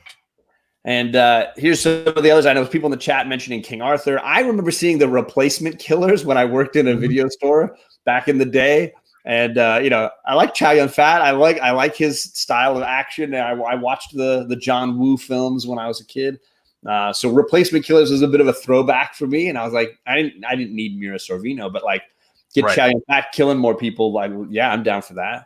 S1: And here's some of the others. I know people in the chat mentioning King Arthur. I remember seeing The Replacement Killers when I worked in a video store back in the day. And I like Chow Yun-fat. I like his style of action. And I watched the John Woo films when I was a kid. So Replacement Killers was a bit of a throwback for me. And I was like, I didn't need Mira Sorvino, but like get Chow Yun-fat killing more people. Like, yeah, I'm down for that.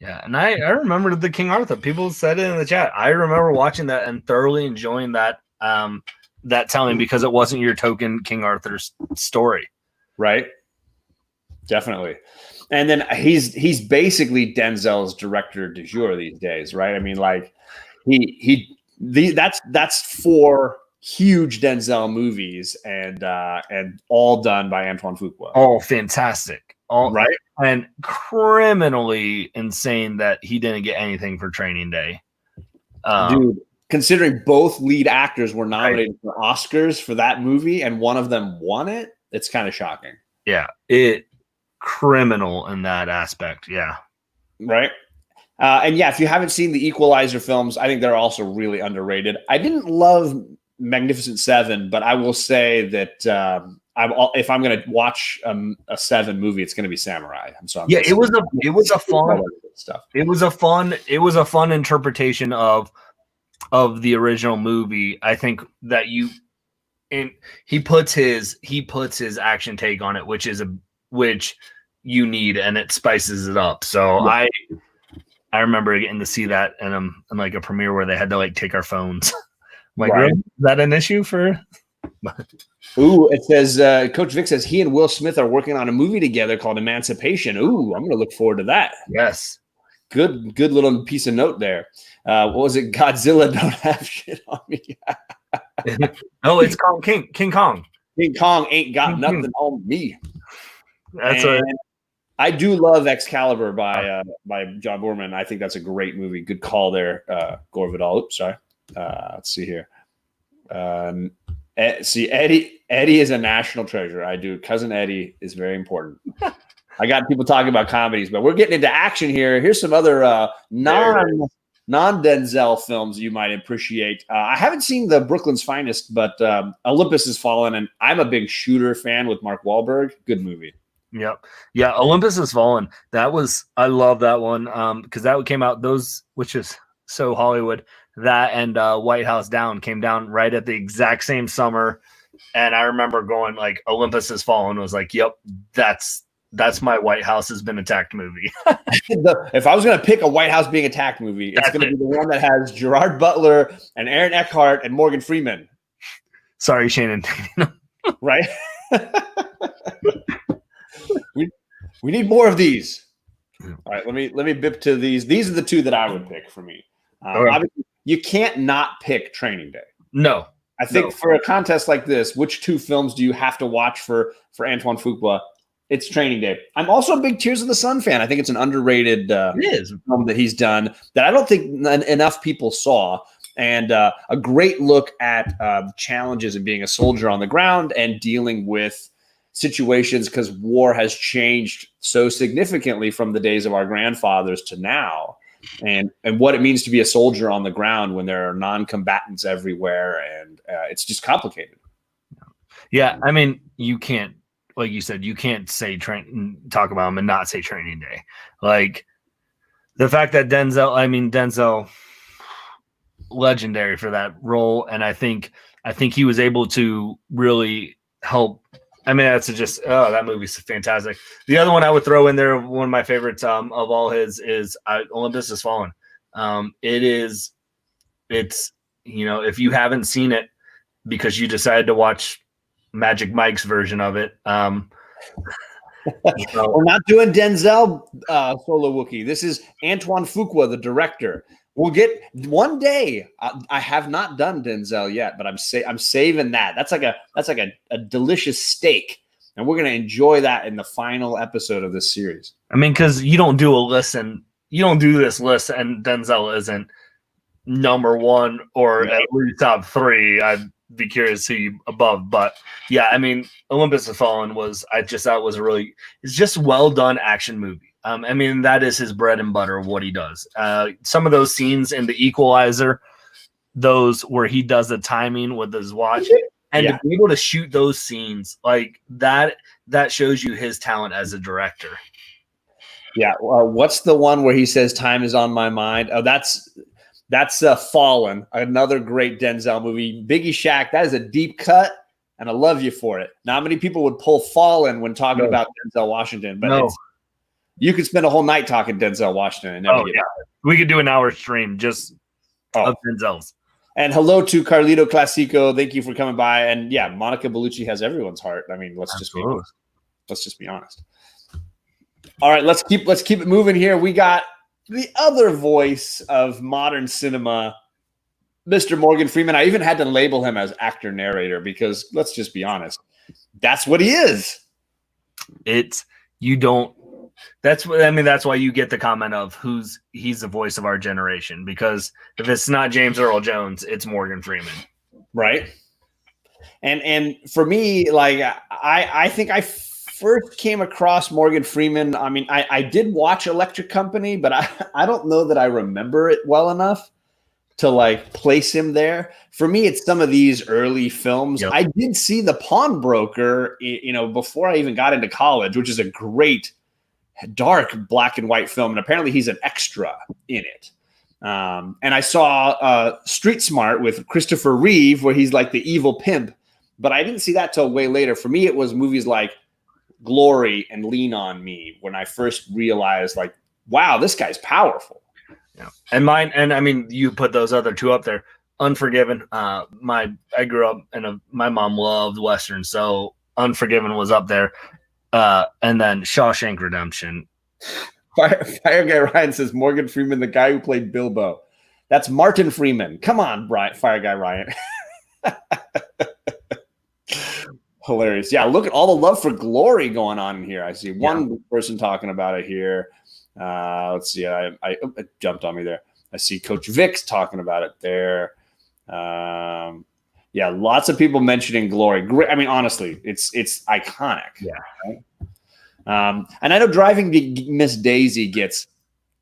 S2: Yeah, and I remember the King Arthur. People said it in the chat. I remember watching that and thoroughly enjoying that telling, because it wasn't your token King Arthur's story.
S1: Right. Definitely. And then he's basically Denzel's director du jour these days, right? I mean, like that's 4 huge Denzel movies and all done by Antoine Fuqua.
S2: Oh, fantastic.
S1: Right.
S2: And criminally insane that he didn't get anything for Training Day.
S1: Dude, considering both lead actors were nominated for Oscars for that movie and one of them won it, it's kind of shocking.
S2: Yeah, criminal in that aspect. Yeah.
S1: Right. And yeah, if you haven't seen the Equalizer films, I think they're also really underrated. I didn't love Magnificent Seven, but I will say that if I'm going to watch a 7 movie, it's going to be Samurai.
S2: It was a fun interpretation of the original movie. I think that he puts his action take on it, which you need, and it spices it up. So yeah. I remember getting to see that in like a premiere where they had to like take our phones. Like, really? Is that an issue for?
S1: Ooh, it says Coach Vic says he and Will Smith are working on a movie together called Emancipation. Ooh, I'm going to look forward to that.
S2: Yes,
S1: good little piece of note there. What was it? Godzilla don't have shit on me.
S2: No, it's King Kong.
S1: King Kong ain't got
S2: King
S1: nothing
S2: King.
S1: on me.
S2: That's
S1: I do love Excalibur by John Boorman. I think that's a great movie. Good call there, Gore Vidal. Oops, sorry. Let's see here. See, Eddie is a national treasure. I do. Cousin Eddie is very important. I got people talking about comedies, but we're getting into action here. Here's some other non-Denzel films you might appreciate. I haven't seen the Brooklyn's Finest, but Olympus Has Fallen, and I'm a big Shooter fan with Mark Wahlberg. Good movie.
S2: Yep. Yeah, Olympus Has Fallen. I love that one because that came out, which is so Hollywood. That and White House Down came down right at the exact same summer. And I remember going like Olympus Has Fallen was like, yep, that's my White House has been attacked movie.
S1: If I was going to pick a White House being attacked movie, it's going to be the one that has Gerard Butler and Aaron Eckhart and Morgan Freeman.
S2: Sorry, Shannon.
S1: Right? We need more of these. All right, let me bip to these. These are the two that I would pick for me. Obviously, you can't not pick Training Day.
S2: No.
S1: I think for a contest like this, which two films do you have to watch for Antoine Fuqua? It's Training Day. I'm also a big Tears of the Sun fan. I think it's an underrated film that he's done that I don't think enough people saw. And a great look at the challenges of being a soldier on the ground and dealing with situations because war has changed so significantly from the days of our grandfathers to now. And what it means to be a soldier on the ground when there are non-combatants everywhere, and it's just complicated.
S2: Yeah, I mean, you can't, like you said, you can't talk about him and not say Training Day. Like the fact that Denzel, legendary for that role, and I think he was able to really help. I mean, that movie's fantastic. The other one I would throw in there, one of my favorites of all his is Olympus Has Fallen. It's if you haven't seen it because you decided to watch Magic Mike's version of it.
S1: We're not doing Denzel solo Wookiee. This is Antoine Fuqua, the director. We'll get one day. I have not done Denzel yet, but I'm saving that. That's like a delicious steak, and we're gonna enjoy that in the final episode of this series.
S2: I mean, because you don't do this list, and Denzel isn't number one or at least top three. I'd be curious to you above, but yeah, I mean, Olympus Has Fallen it's just well done action movie. I mean, that is his bread and butter of what he does. Some of those scenes in The Equalizer, those where he does the timing with his watch, and to be able to shoot those scenes like that shows you his talent as a director.
S1: Yeah. What's the one where he says time is on my mind? Oh, that's Fallen, another great Denzel movie. Biggie Shaq, that is a deep cut, and I love you for it. Not many people would pull Fallen when talking about Denzel Washington, but you could spend a whole night talking Denzel Washington and never get it.
S2: We could do an hour stream just of Denzel's.
S1: And hello to Carlito Classico. Thank you for coming by. And yeah, Monica Bellucci has everyone's heart. I mean, let's just be honest. All right, let's keep it moving here. We got the other voice of modern cinema, Mr. Morgan Freeman. I even had to label him as actor narrator because let's just be honest, that's what he is. That's why you get the comment of he's the voice of our generation, because if it's not James Earl Jones, it's Morgan Freeman. Right. And for me, like I think I first came across Morgan Freeman. I mean, I did watch Electric Company, but I don't know that I remember it well enough to like place him there. For me, it's some of these early films. Yep. I did see The Pawnbroker, before I even got into college, which is a great dark black and white film, and apparently he's an extra in it. And I saw Street Smart with Christopher Reeve, where he's like the evil pimp, but I didn't see that till way later. For me, it was movies like Glory and Lean on Me when I first realized, like, wow, this guy's powerful.
S2: Yeah, and I mean, you put those other two up there. Unforgiven. I grew up and my mom loved Westerns, so Unforgiven was up there. And then Shawshank Redemption.
S1: Fire Guy Ryan says Morgan Freeman, the guy who played Bilbo. That's Martin Freeman. Come on, Fire Guy Ryan. Hilarious. Yeah, look at all the love for Glory going on in here. I see one person talking about it here. Let's see. It jumped on me there. I see Coach Vic's talking about it there. Yeah, lots of people mentioning Glory. Great. I mean, honestly, it's iconic.
S2: Yeah.
S1: Right? And I know Driving Miss Daisy gets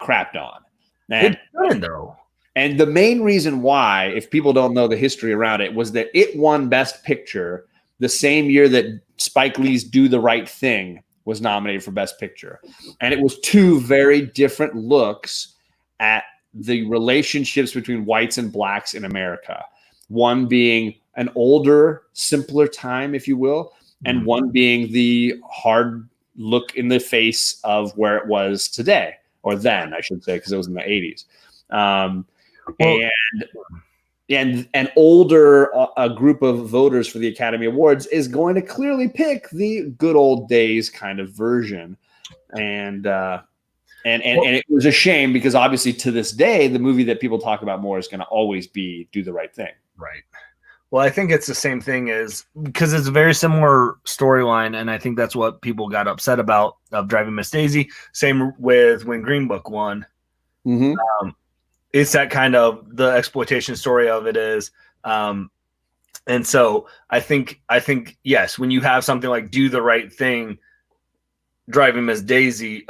S1: crapped on.
S2: It's good, though.
S1: And the main reason why, if people don't know the history around it, was that it won Best Picture the same year that Spike Lee's Do the Right Thing was nominated for Best Picture. And it was two very different looks at the relationships between whites and blacks in America. One being an older, simpler time, if you will, and one being the hard look in the face of where it was today, or then, I should say, because it was in the 80s. And an older group of voters for the Academy Awards is going to clearly pick the good old days kind of version. And it was a shame because obviously to this day, the movie that people talk about more is going to always be Do the Right Thing.
S2: Right. Well, I think it's the same thing as because it's a very similar storyline, and I think that's what people got upset about of Driving Miss Daisy. Same with when Green Book won.
S1: Mm-hmm.
S2: It's that kind of the exploitation story of it is. And so I think yes, when you have something like Do the Right Thing, Driving Miss Daisy,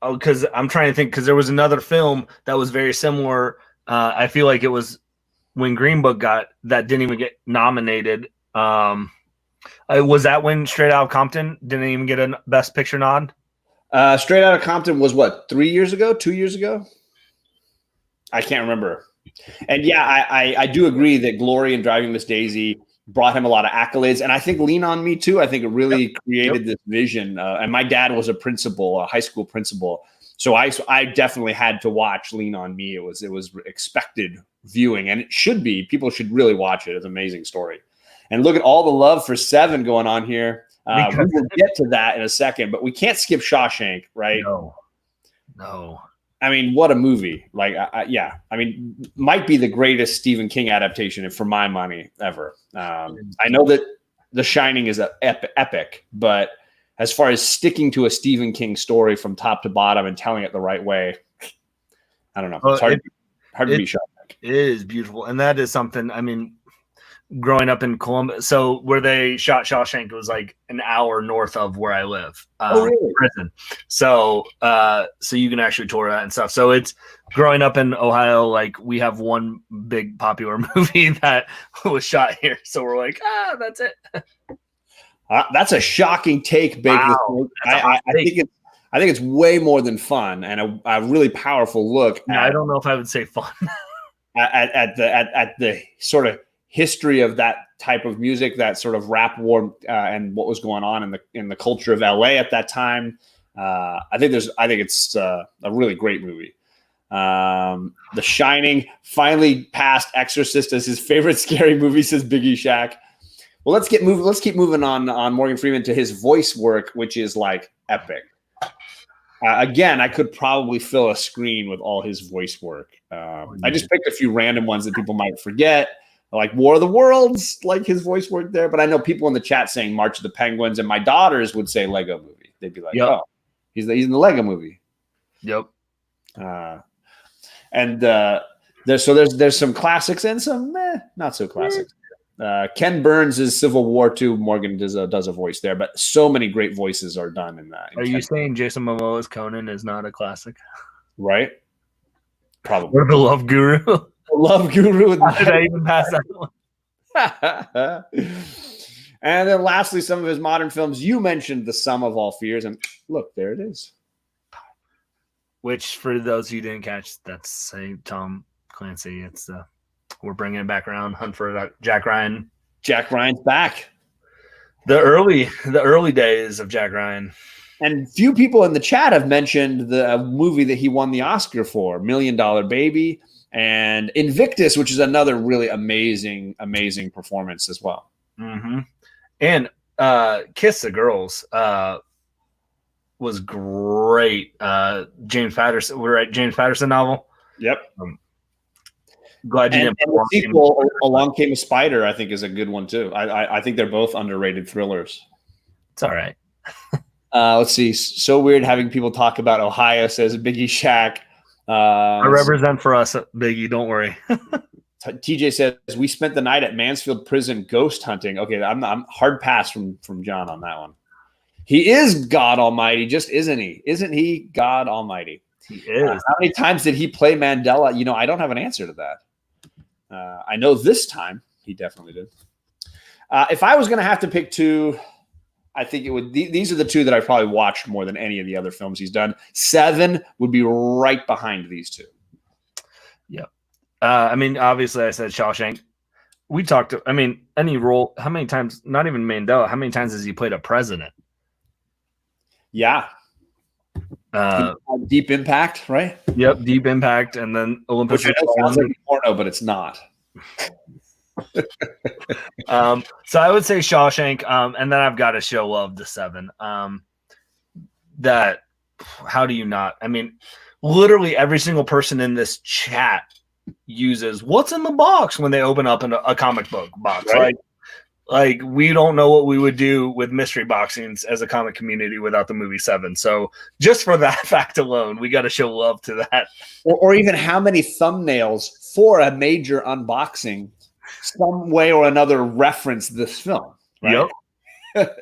S2: because I'm trying to think because there was another film that was very similar. I feel like it was when Green Book didn't even get nominated. Was that when Straight Outta Compton didn't even get a Best Picture nod?
S1: Straight Outta Compton was what, 2 years ago? I can't remember. And yeah, I do agree that Glory and Driving Miss Daisy brought him a lot of accolades. And I think Lean on Me too. I think it really created this vision. And my dad was a high school principal. So I definitely had to watch Lean on Me. It was expected viewing, and it should be. People should really watch it. It's an amazing story. And look at all the love for Seven going on here. We will get to that in a second, but we can't skip Shawshank, right?
S2: No.
S1: I mean, what a movie. Like, yeah. I mean, might be the greatest Stephen King adaptation, for my money, ever. I know that The Shining is an epic, but as far as sticking to a Stephen King story from top to bottom and telling it the right way, I don't know. It's hard to beat Shawshank.
S2: It is beautiful. And that is something, I mean, growing up in Columbus, so where they shot Shawshank was like an hour north of where I live.
S1: Really?
S2: Prison. So you can actually tour that and stuff. So it's growing up in Ohio, like we have one big popular movie that was shot here. So we're like, that's it.
S1: That's a shocking take, Bake.
S2: Wow.
S1: I think it's way more than fun and a really powerful look.
S2: I don't know if I would say fun.
S1: at the sort of history of that type of music, that sort of rap war, and what was going on in the culture of LA at that time. I think it's a really great movie. The Shining finally passed Exorcist as his favorite scary movie, says Biggie Shack. Well, let's keep moving on Morgan Freeman to his voice work, which is like epic. Again, I could probably fill a screen with all his voice work. I just picked a few random ones that people might forget, like War of the Worlds, like his voice work there. But I know people in the chat saying March of the Penguins, and my daughters would say Lego Movie. They'd be like, "Oh, he's in the Lego Movie."
S2: Yep.
S1: There's some classics and some not so classics. Ken Burns' Civil War II. Morgan does a voice there, but so many great voices are done in that.
S2: Are you saying Jason Momoa's Conan is not a classic?
S1: Right? Probably.
S2: Or The Love Guru?
S1: The Love Guru.
S2: How did I even pass that one?
S1: And then lastly, some of his modern films. You mentioned The Sum of All Fears, and look, there it is.
S2: Which, for those who didn't catch, that's Tom Clancy. It's we're bringing it back around. Hunt for Jack Ryan.
S1: Jack Ryan's back.
S2: The early days of Jack Ryan.
S1: And few people in the chat have mentioned the movie that he won the Oscar for, $1 Million Baby, and Invictus, which is another really amazing performance as well.
S2: Mm-hmm. And Kiss the Girls was great. James Patterson. We're at James Patterson novel.
S1: Yep.
S2: Glad you
S1: And
S2: didn't.
S1: the sequel, Along Came a Spider, I think is a good one too. I think they're both underrated thrillers.
S2: It's all right.
S1: Let's see. So weird having people talk about Ohio, says Biggie Shack.
S2: I represent for us, Biggie. Don't worry.
S1: TJ says we spent the night at Mansfield Prison ghost hunting. Okay, I'm hard pass from John on that one. He is God Almighty, just isn't he? Isn't he God Almighty?
S2: He is.
S1: How many times did he play Mandela? I don't have an answer to that. I know this time he definitely did. If I was going to have to pick two, I think it would. These are the two that I probably watched more than any of the other films he's done. Seven would be right behind these two.
S2: Yeah. I mean, obviously, I said Shawshank. We talked. I mean, any role. How many times? Not even Mandela. How many times has he played a president?
S1: Yeah. Deep Impact, right?
S2: Yep, Deep Impact, and then Olympus.
S1: Which sounds like porno, but it's not.
S2: So I would say Shawshank, and then I've got to show love to Seven. That, how do you not? I mean, literally every single person in this chat uses "What's in the box" when they open up a comic book box, right? Like we don't know what we would do with mystery boxings as a comic community without the movie Seven. So just for that fact alone, we got to show love to that.
S1: Or even how many thumbnails for a major unboxing, some way or another, reference this film. Right?
S2: Yep.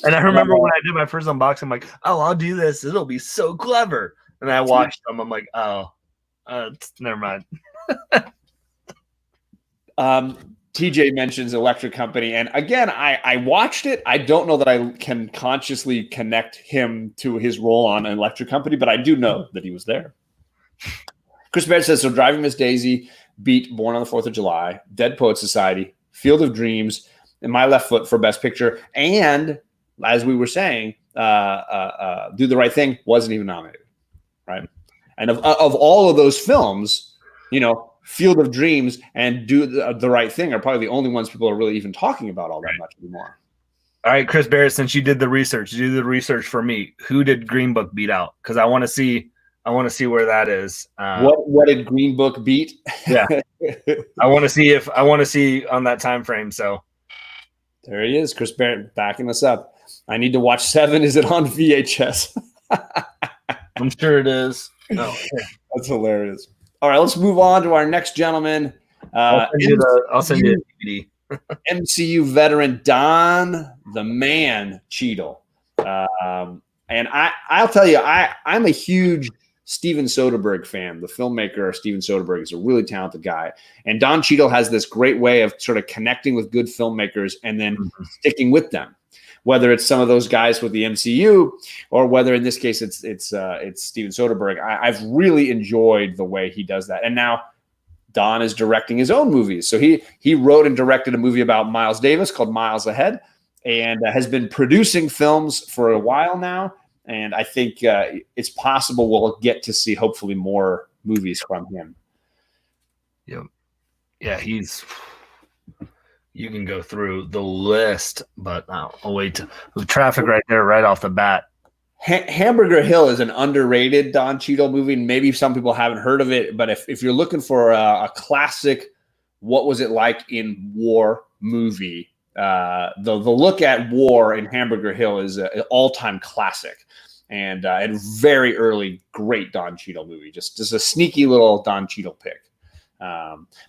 S2: And I remember when I did my first unboxing, I'm like, oh, I'll do this. It'll be so clever. And I watched them. I'm like, oh, never mind.
S1: TJ mentions Electric Company. And again, I watched it. I don't know that I can consciously connect him to his role on Electric Company, but I do know that he was there. Chris Barrett says, so Driving Miss Daisy beat Born on the 4th of July, Dead Poet Society, Field of Dreams, and My Left Foot for Best Picture. And as we were saying, Do the Right Thing wasn't even nominated, right? And of all of those films, Field of Dreams and Do the Right Thing are probably the only ones people are really even talking about all that much anymore.
S2: All right, Chris Barrett, since you did the research, do the research for me. Who did Green Book beat out? Because I want to see where that is.
S1: What did Green Book beat?
S2: Yeah, I want to see on that time frame. So
S1: there he is, Chris Barrett backing us up. I need to watch Seven. Is it on VHS?
S2: I'm sure it is. Oh,
S1: that's hilarious. All right, let's move on to our next gentleman.
S2: I'll send you a DVD.
S1: MCU veteran Don the Man Cheadle. And I'll tell you, I'm a huge Steven Soderbergh fan. The filmmaker Steven Soderbergh is a really talented guy. And Don Cheadle has this great way of sort of connecting with good filmmakers and then sticking with them. Whether it's some of those guys with the MCU or whether in this case it's Steven Soderbergh, I've really enjoyed the way he does that. And now Don is directing his own movies. So he wrote and directed a movie about Miles Davis called Miles Ahead, and has been producing films for a while now. And I think it's possible we'll get to see hopefully more movies from him.
S2: Yep. Yeah, you can go through the list, but I'll wait. The traffic right there, right off the bat.
S1: Hamburger Hill is an underrated Don Cheadle movie. Maybe some people haven't heard of it, but if you're looking for a classic, what was it like in war movie, the look at war in Hamburger Hill is an all-time classic, and very early, great Don Cheadle movie. Just a sneaky little Don Cheadle pick.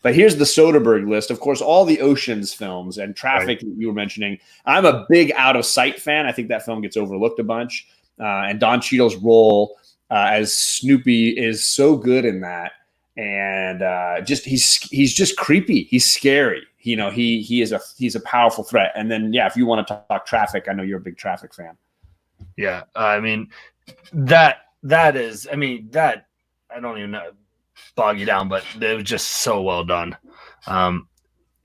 S1: But here's the Soderbergh list. Of course, all the Oceans films and Traffic that you were mentioning. I'm a big Out of Sight fan. I think that film gets overlooked a bunch. And Don Cheadle's role as Snoopy is so good in that. And he's just creepy. He's scary. He's a powerful threat. And then, if you want to talk Traffic, I know you're a big Traffic fan.
S2: Yeah. I mean, that I don't even know. Bog you down, but it was just so well done,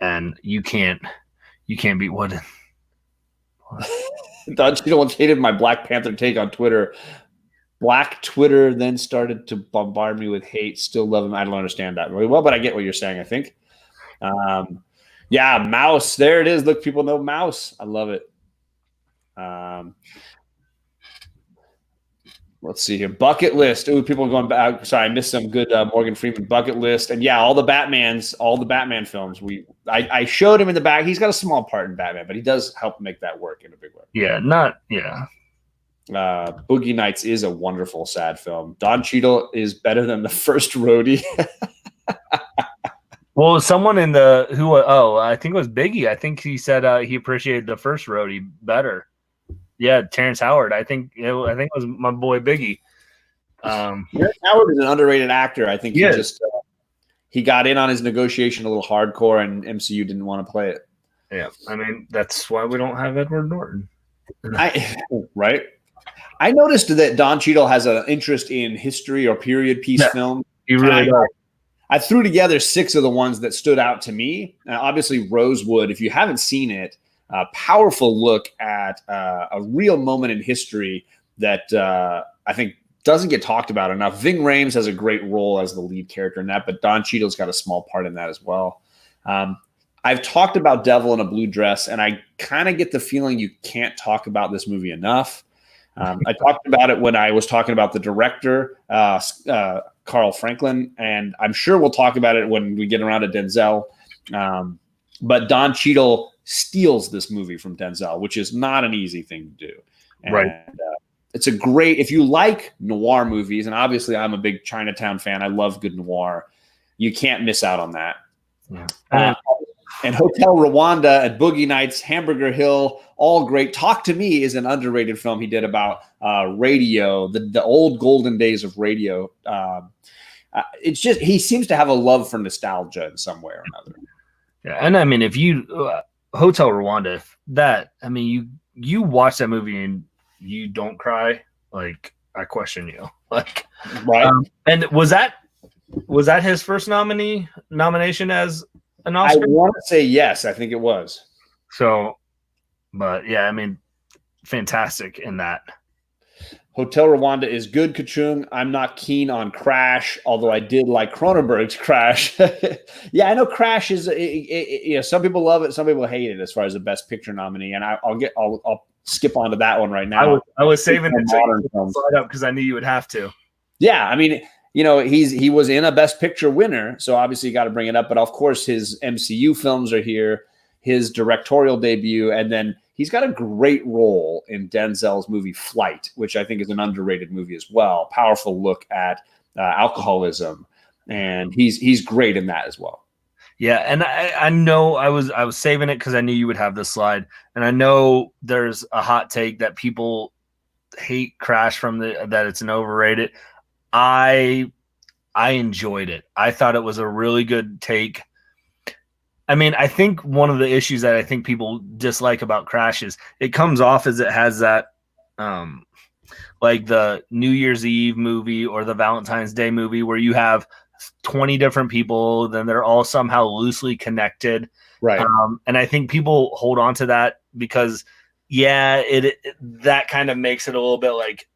S2: and you can't beat what
S1: Don Cheadle once hated my Black Panther take on Twitter. Black Twitter then started to bombard me with hate. Still love him. I don't understand that really well, but I get what you're saying. I think, Mouse. There it is. Look, people know Mouse. I love it. Let's see here. Bucket list. Ooh, people are going back. Sorry, I missed some good Morgan Freeman bucket list. And yeah, all the Batman films. I showed him in the back. He's got a small part in Batman, but he does help make that work in a big way.
S2: Yeah,
S1: Boogie Nights is a wonderful, sad film. Don Cheadle is better than the first roadie.
S2: Well, someone in I think it was Biggie. I think he said he appreciated the first roadie better. Yeah, Terrence Howard. I think it was my boy Biggie.
S1: Terrence Howard is an underrated actor. I think he got in on his negotiation a little hardcore, and MCU didn't want to play it.
S2: Yeah, I mean that's why we don't have Edward Norton.
S1: Right. I noticed that Don Cheadle has an interest in history or period piece film.
S2: He really does.
S1: I threw together 6 of the ones that stood out to me. Obviously, Rosewood. If you haven't seen it. A powerful look at a real moment in history that I think doesn't get talked about enough. Ving Rhames has a great role as the lead character in that, but Don Cheadle's got a small part in that as well. I've talked about Devil in a Blue Dress, and I kind of get the feeling you can't talk about this movie enough. I talked about it when I was talking about the director, Carl Franklin, and I'm sure we'll talk about it when we get around to Denzel. But Don Cheadle steals this movie from Denzel, which is not an easy thing to do. And,
S2: right.
S1: It's a great, if you like noir movies, and obviously I'm a big Chinatown fan. I love good noir. You can't miss out on that. Yeah. And Hotel Rwanda and Boogie Nights, Hamburger Hill, all great. Talk to Me is an underrated film he did about radio, the old golden days of radio. It's just, he seems to have a love for nostalgia in some way or another.
S2: Yeah, and I mean, if you Hotel Rwanda, you watch that movie and you don't cry, like I question you. Like,
S1: right?
S2: And was that his first nomination as an Oscar?
S1: I want to say yes. I think it was.
S2: So, but yeah, I mean, fantastic in that.
S1: Hotel Rwanda is good, Kachung. I'm not keen on Crash, although I did like Cronenberg's Crash. Yeah, I know Crash is. Some people love it, some people hate it as far as the Best Picture nominee, and I'll skip on to that one right now.
S2: I was saving it to up because I knew you would have to.
S1: Yeah, I mean, he was in a Best Picture winner, so obviously you got to bring it up. But of course, his MCU films are here, his directorial debut, and then he's got a great role in Denzel's movie Flight, which I think is an underrated movie as well. Powerful look at alcoholism, and he's great in that as well.
S2: Yeah, and I know I was saving it because I knew you would have this slide, and I know there's a hot take that people hate Crash that it's an overrated. I enjoyed it. I thought it was a really good take. I mean, I think one of the issues that I think people dislike about Crash is it comes off as it has that, like the New Year's Eve movie or the Valentine's Day movie where you have 20 different people, then they're all somehow loosely connected.
S1: Right.
S2: And I think people hold on to that because, that kind of makes it a little bit like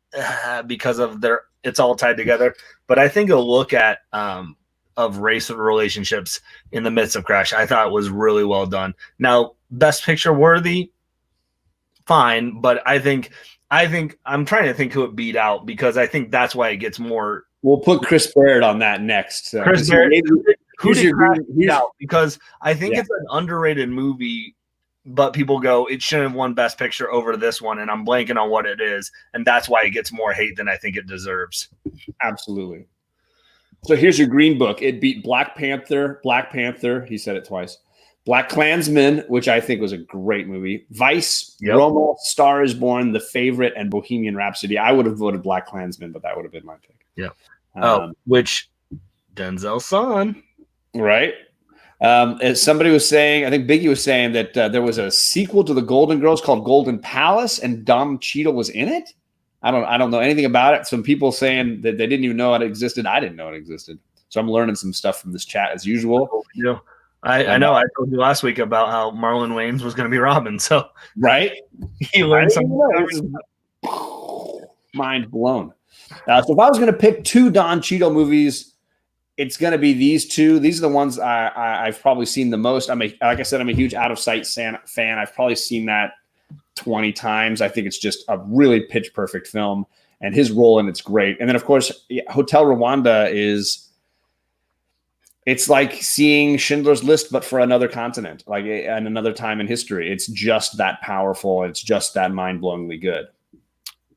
S2: because of it's all tied together. But I think a look at of race relationships in the midst of Crash, I thought was really well done. Now, Best Picture worthy, fine, but I think I'm trying to think who it beat out because I think that's why it gets more.
S1: We'll put Chris Barrett on that next.
S2: Chris Barrett, who did Crash beat out? Because I think it's an underrated movie, but people go, it shouldn't have won Best Picture over this one, and I'm blanking on what it is, and that's why it gets more hate than I think it deserves.
S1: Absolutely. So here's your Green Book. It beat Black Panther. He said it twice. Black Klansman, which I think was a great movie. Vice, Roma, Star is Born, The Favorite, and Bohemian Rhapsody. I would have voted Black Klansman, but that would have been my pick.
S2: Yeah. Which Denzel's son.
S1: Right. As somebody was saying, I think Biggie was saying that there was a sequel to the Golden Girls called Golden Palace, and Don Cheadle was in it. I don't know anything about it. Some people saying that they didn't even know it existed. I didn't know it existed. So I'm learning some stuff from this chat as usual.
S2: Yeah. I know. I told you last week about how Marlon Wayans was going to be Robin. So
S1: right.
S2: He learned something.
S1: Mind blown. So if I was going to pick 2 Don Cheadle movies, it's going to be these 2. These are the ones I've probably seen the most. Like I said, I'm a huge Out of Sight fan. I've probably seen that 20 times. I think it's just a really pitch perfect film. and his role in it's great. And then of course, Hotel Rwanda it's like seeing Schindler's List, but for another continent, like and another time in history. It's just that powerful. It's just that mind-blowingly good.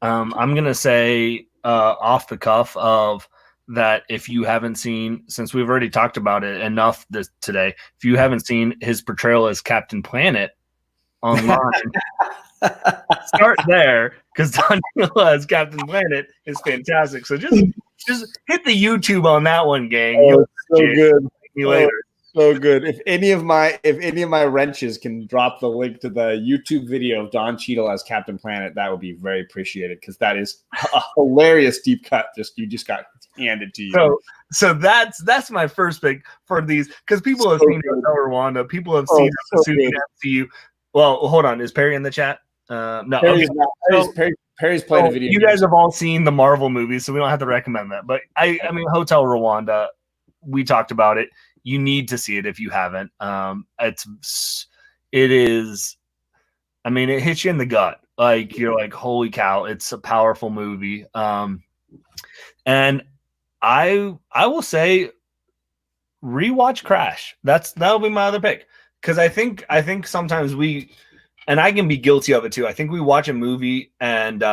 S2: I'm gonna say off the cuff of that, if you haven't seen, since we've already talked about it enough today, if you haven't seen his portrayal as Captain Planet online, start there, because Don Cheadle as Captain Planet is fantastic. So just hit the YouTube on that one, gang.
S1: Oh, so good.
S2: Me later.
S1: So good. If any of my wrenches can drop the link to the YouTube video of Don Cheadle as Captain Planet, that would be very appreciated, because that is a hilarious deep cut. You just got handed to you.
S2: So that's my first pick for these, because people have seen Hotel Rwanda, people have seen the MCU. Well, hold on, is Perry in the chat? No,
S1: Perry's playing a video.
S2: You guys have all seen the Marvel movies, so we don't have to recommend that. But I mean, Hotel Rwanda, we talked about it. You need to see it if you haven't. It is. I mean, it hits you in the gut. Like, you're like, holy cow! It's a powerful movie. And I will say, rewatch Crash. That'll be my other pick, because I think sometimes and I can be guilty of it too. I think we watch a movie and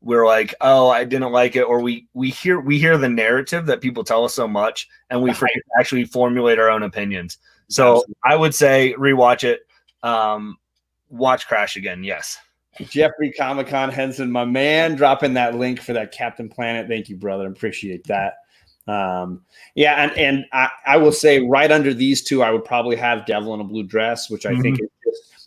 S2: we're like, oh, I didn't like it, or we hear the narrative that people tell us so much, and we forget to actually formulate our own opinions. So absolutely. I would say rewatch it. Watch Crash again. Yes.
S1: Jeffrey Comic-Con Henson, my man, dropping that link for that Captain Planet. Thank you, brother. Appreciate that. Yeah, and I will say right under these two, I would probably have Devil in a Blue Dress, which I think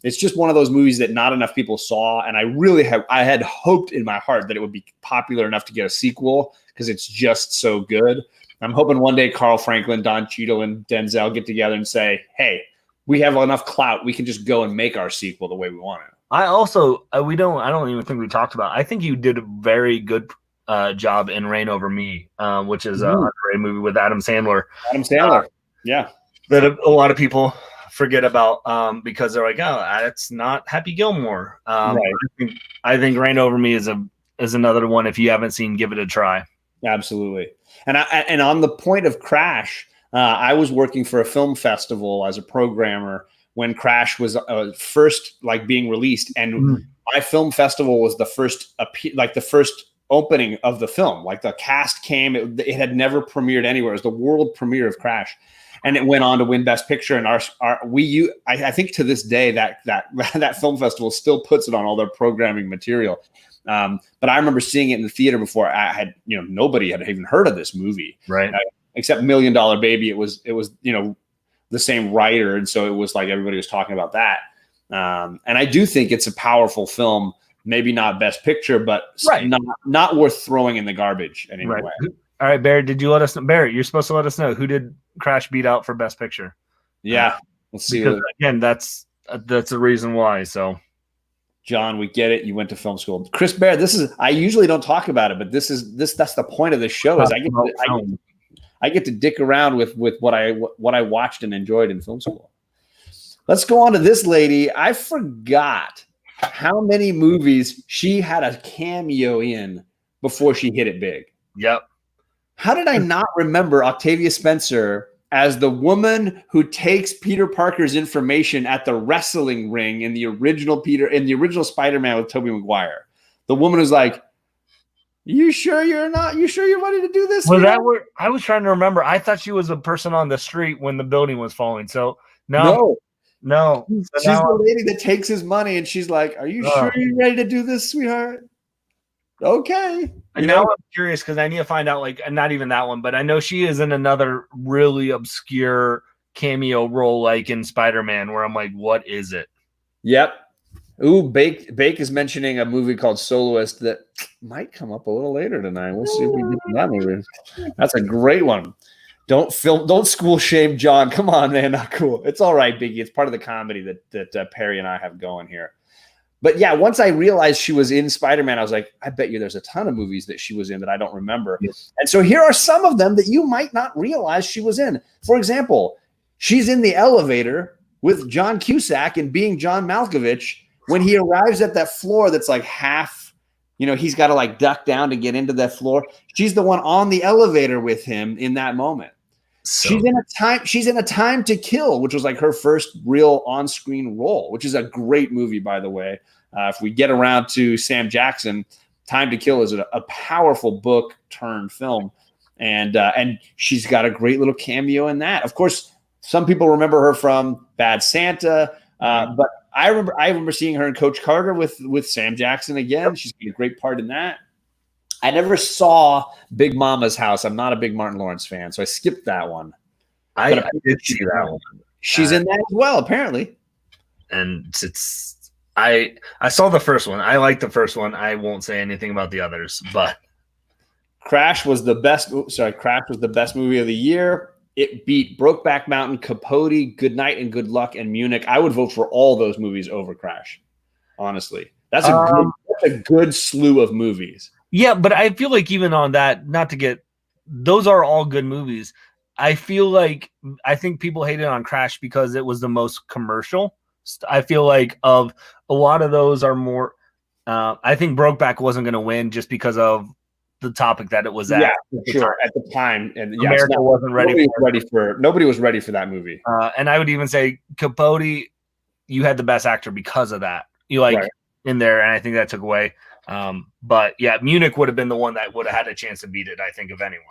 S1: it's just one of those movies that not enough people saw, and I had hoped in my heart that it would be popular enough to get a sequel, because it's just so good. I'm hoping one day Carl Franklin, Don Cheadle, and Denzel get together and say, hey, we have enough clout, we can just go and make our sequel the way we want it.
S2: I also I don't even think we talked about. I think you did a very good job in Reign Over Me, which is a underrated movie with Adam Sandler.
S1: Yeah, that
S2: a lot of people forget about because they're like, oh, it's not Happy Gilmore. Right. I think Reign Over Me is another one. If you haven't seen, give it a try.
S1: Absolutely. And on the point of Crash, I was working for a film festival as a programmer when Crash was first being released, and my film festival was the first opening of the film. Like, the cast came, it had never premiered anywhere. It was the world premiere of Crash, and it went on to win Best Picture. And I think to this day that film festival still puts it on all their programming material. But I remember seeing it in the theater before nobody had even heard of this movie,
S2: right?
S1: Except $1 Million Baby. It was the same writer, and so it was like everybody was talking about that. And I do think it's a powerful film. Maybe not Best Picture, but not worth throwing in the garbage in any way.
S2: All right, Barrett, did you let us know? Barrett, you're supposed to let us know, who did Crash beat out for Best Picture?
S1: Yeah, let's see.
S2: Because, again, that's the reason why. So,
S1: John, we get it. You went to film school. Chris Barrett, I usually don't talk about it, but that's the point of the show, is I get to dick around with what I watched and enjoyed in film school. Let's go on to this lady. I forgot how many movies she had a cameo in before she hit it big.
S2: Yep.
S1: How did I not remember Octavia Spencer as the woman who takes Peter Parker's information at the wrestling ring in the original Spider-Man with Tobey Maguire? The woman who's like, You sure you're ready to do this?
S2: Was that where I was trying to remember? I thought she was a person on the street when the building was falling. So no.
S1: She's the lady that takes his money, and she's like, "Are you sure you're ready to do this, sweetheart?" Okay.
S2: And now I'm curious, because I need to find out. Not even that one, but I know she is in another really obscure cameo role, like in Spider-Man, where I'm like, "What is it?"
S1: Yep. Ooh, Bake is mentioning a movie called Soloist that might come up a little later tonight. We'll see if we get to that movie. That's a great one. Don't school shame John. Come on, man, not cool. It's all right, Biggie. It's part of the comedy that Perry and I have going here. But yeah, once I realized she was in Spider-Man, I was like, I bet you there's a ton of movies that she was in that I don't remember. Yes. And so here are some of them that you might not realize she was in. For example, she's in the elevator with John Cusack and Being John Malkovich when he arrives at that floor that's like half he's got to like duck down to get into that floor. She's the one on the elevator with him in that moment.
S2: So
S1: She's in a Time to Kill, which was like her first real on-screen role, which is a great movie, by the way. If we get around to Sam Jackson, Time to Kill is a powerful book turned film, and she's got a great little cameo in that. Of course, some people remember her from Bad Santa, but I remember seeing her in Coach Carter with Sam Jackson again. She's got a great part in that. I never saw Big Mama's House. I'm not a big Martin Lawrence fan, so I skipped that one.
S2: I did see that one.
S1: She's in that as well, apparently.
S2: And I saw the first one. I like the first one. I won't say anything about the others, but
S1: Crash was the best movie of the year. It beat Brokeback Mountain, Capote, Good Night and Good Luck, and Munich. I would vote for all those movies over Crash. Honestly, that's a good slew of movies.
S2: Yeah, but I feel like even on that, those are all good movies. I think people hated on Crash because it was the most commercial. I feel like of a lot of those are more. I think Brokeback wasn't going to win just because of the topic that it was at.
S1: Yeah, sure. At the time, and
S2: America wasn't ready.
S1: Nobody was ready for that movie.
S2: And I would even say Capote, you had the best actor because of that. In there, and I think that took away. But yeah, Munich would have been the one that would have had a chance to beat it, I think, of anyone.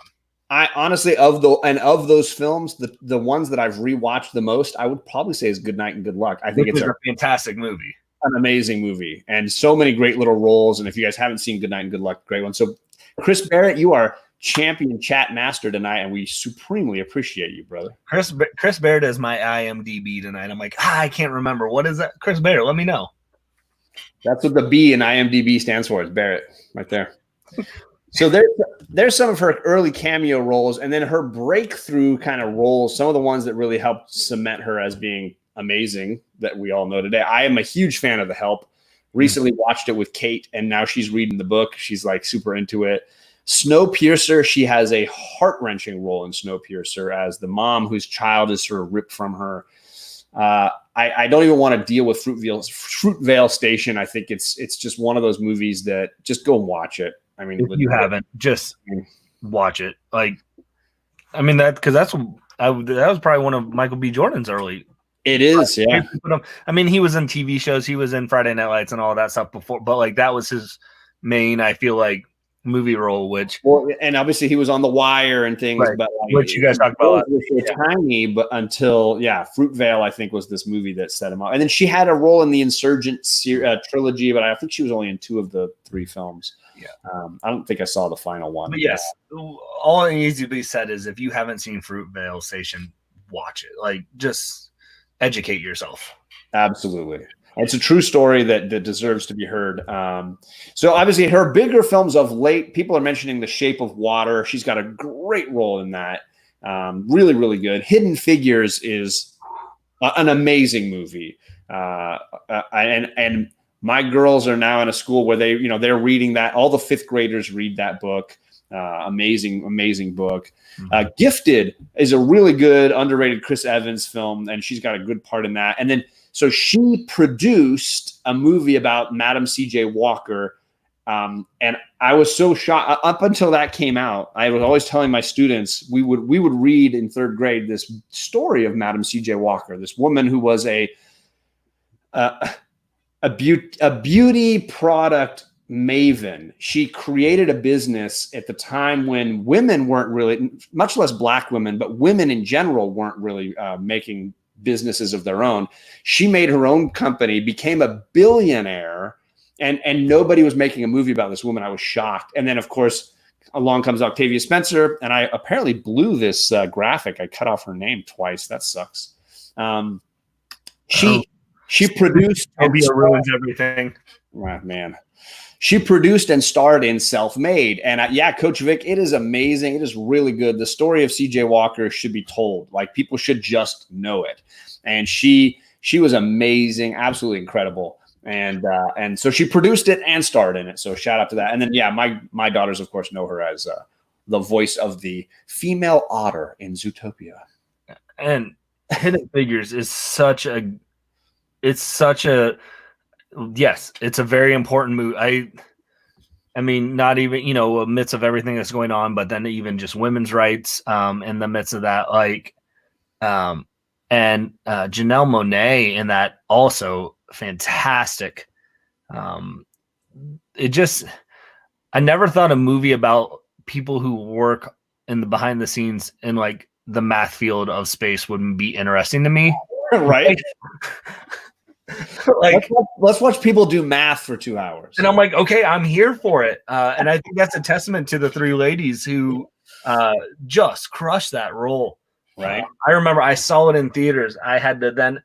S1: I honestly, of those films, the ones that I've rewatched the most, I would probably say is Good Night and Good Luck. I think it's a
S2: fantastic movie,
S1: an amazing movie, and so many great little roles. And if you guys haven't seen Good Night and Good Luck, great one. So, Chris Barrett, you are champion chat master tonight, and we supremely appreciate you, brother.
S2: Chris Barrett is my IMDb tonight. I'm like, I can't remember. What is that? Chris Barrett, let me know.
S1: That's what the B in IMDb stands for. Is Barrett right there. So there's some of her early cameo roles, and then her breakthrough kind of roles. Some of the ones that really helped cement her as being amazing that we all know today. I am a huge fan of The Help. Recently watched it with Kate, and now she's reading the book. She's like super into it. Snowpiercer, she has a heart-wrenching role in Snowpiercer as the mom whose child is sort of ripped from her. I don't even want to deal with Fruitvale Station. I think it's just one of those movies that just go and watch it. I mean,
S2: if you haven't, just watch it. Like, I mean that was probably one of Michael B. Jordan's early.
S1: It is, yeah.
S2: I mean, he was in TV shows, he was in Friday Night Lights and all that stuff before, but like that was his main, I feel like, movie role.
S1: And obviously he was on The Wire and things,
S2: right,
S1: but like,
S2: which you guys talked about.
S1: Tiny, but until Fruitvale, I think was this movie that set him up. And then she had a role in the Insurgent trilogy, but I think she was only in 2 of the 3 films.
S2: Yeah,
S1: I don't think I saw the final one.
S2: But yes, all it needs to be said is if you haven't seen Fruitvale Station, watch it. Like, just educate yourself.
S1: Absolutely. It's a true story that deserves to be heard. So obviously her bigger films of late, people are mentioning The Shape of Water. She's got a great role in that. Really, really good. Hidden Figures is an amazing movie. And my girls are now in a school where they're reading that. All the 5th graders read that book. Amazing book. Gifted is a really good, underrated Chris Evans film, and she's got a good part in that. And then, so she produced a movie about Madam C.J. Walker, and I was so shocked. Up until that came out, I was always telling my students we would read in 3rd grade this story of Madam C.J. Walker, this woman who was a beauty product maven. She created a business at the time when women weren't really, much less Black women, but women in general weren't really making businesses of their own. She made her own company, became a billionaire, and nobody was making a movie about this woman. I was shocked. And then, of course, along comes Octavia Spencer, and I apparently blew this graphic. I cut off her name twice. That sucks. She produced.
S2: Octavia ruins everything.
S1: Oh, man. She produced and starred in Self-Made. And Coach Vic, it is amazing. It is really good. The story of C.J. Walker should be told. Like, people should just know it. And she was amazing, absolutely incredible. And so she produced it and starred in it. So shout out to that. And then, my daughters, of course, know her as the voice of the female otter in Zootopia.
S2: And Hidden Figures is it's a very important movie. I mean, not even, you know, amidst of everything that's going on, but then even just women's rights in the midst of that, like, and Janelle Monáe in that also fantastic. It just, I never thought a movie about people who work in the behind the scenes in like the math field of space would be interesting to me.
S1: Right.
S2: Like,
S1: let's watch people do math for 2 hours.
S2: And I'm like, okay, I'm here for it. And I think that's a testament to the three ladies who just crushed that role.
S1: Right.
S2: I remember I saw it in theaters. I had to then,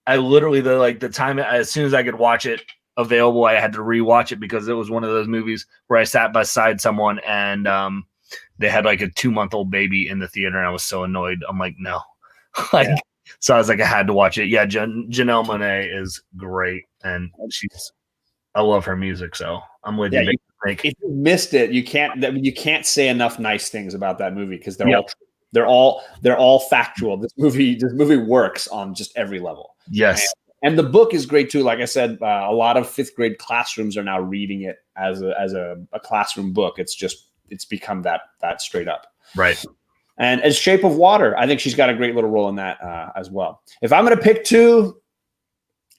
S2: I literally, the time, as soon as I could watch it available, I had to rewatch it because it was one of those movies where I sat beside someone and they had like a 2-month-old baby in the theater. And I was so annoyed. I'm like, no. Like, yeah. So I was like, I had to watch it. Yeah, Janelle Monáe is great, and I love her music. So I'm with you.
S1: If you missed it, you can't say enough nice things about that movie because they're all factual. This movie works on just every level.
S2: Yes,
S1: and the book is great too. Like I said, a lot of 5th grade classrooms are now reading it as a classroom book. It's become that straight up.
S2: Right.
S1: And as Shape of Water, I think she's got a great little role in that as well. If I'm going to pick 2,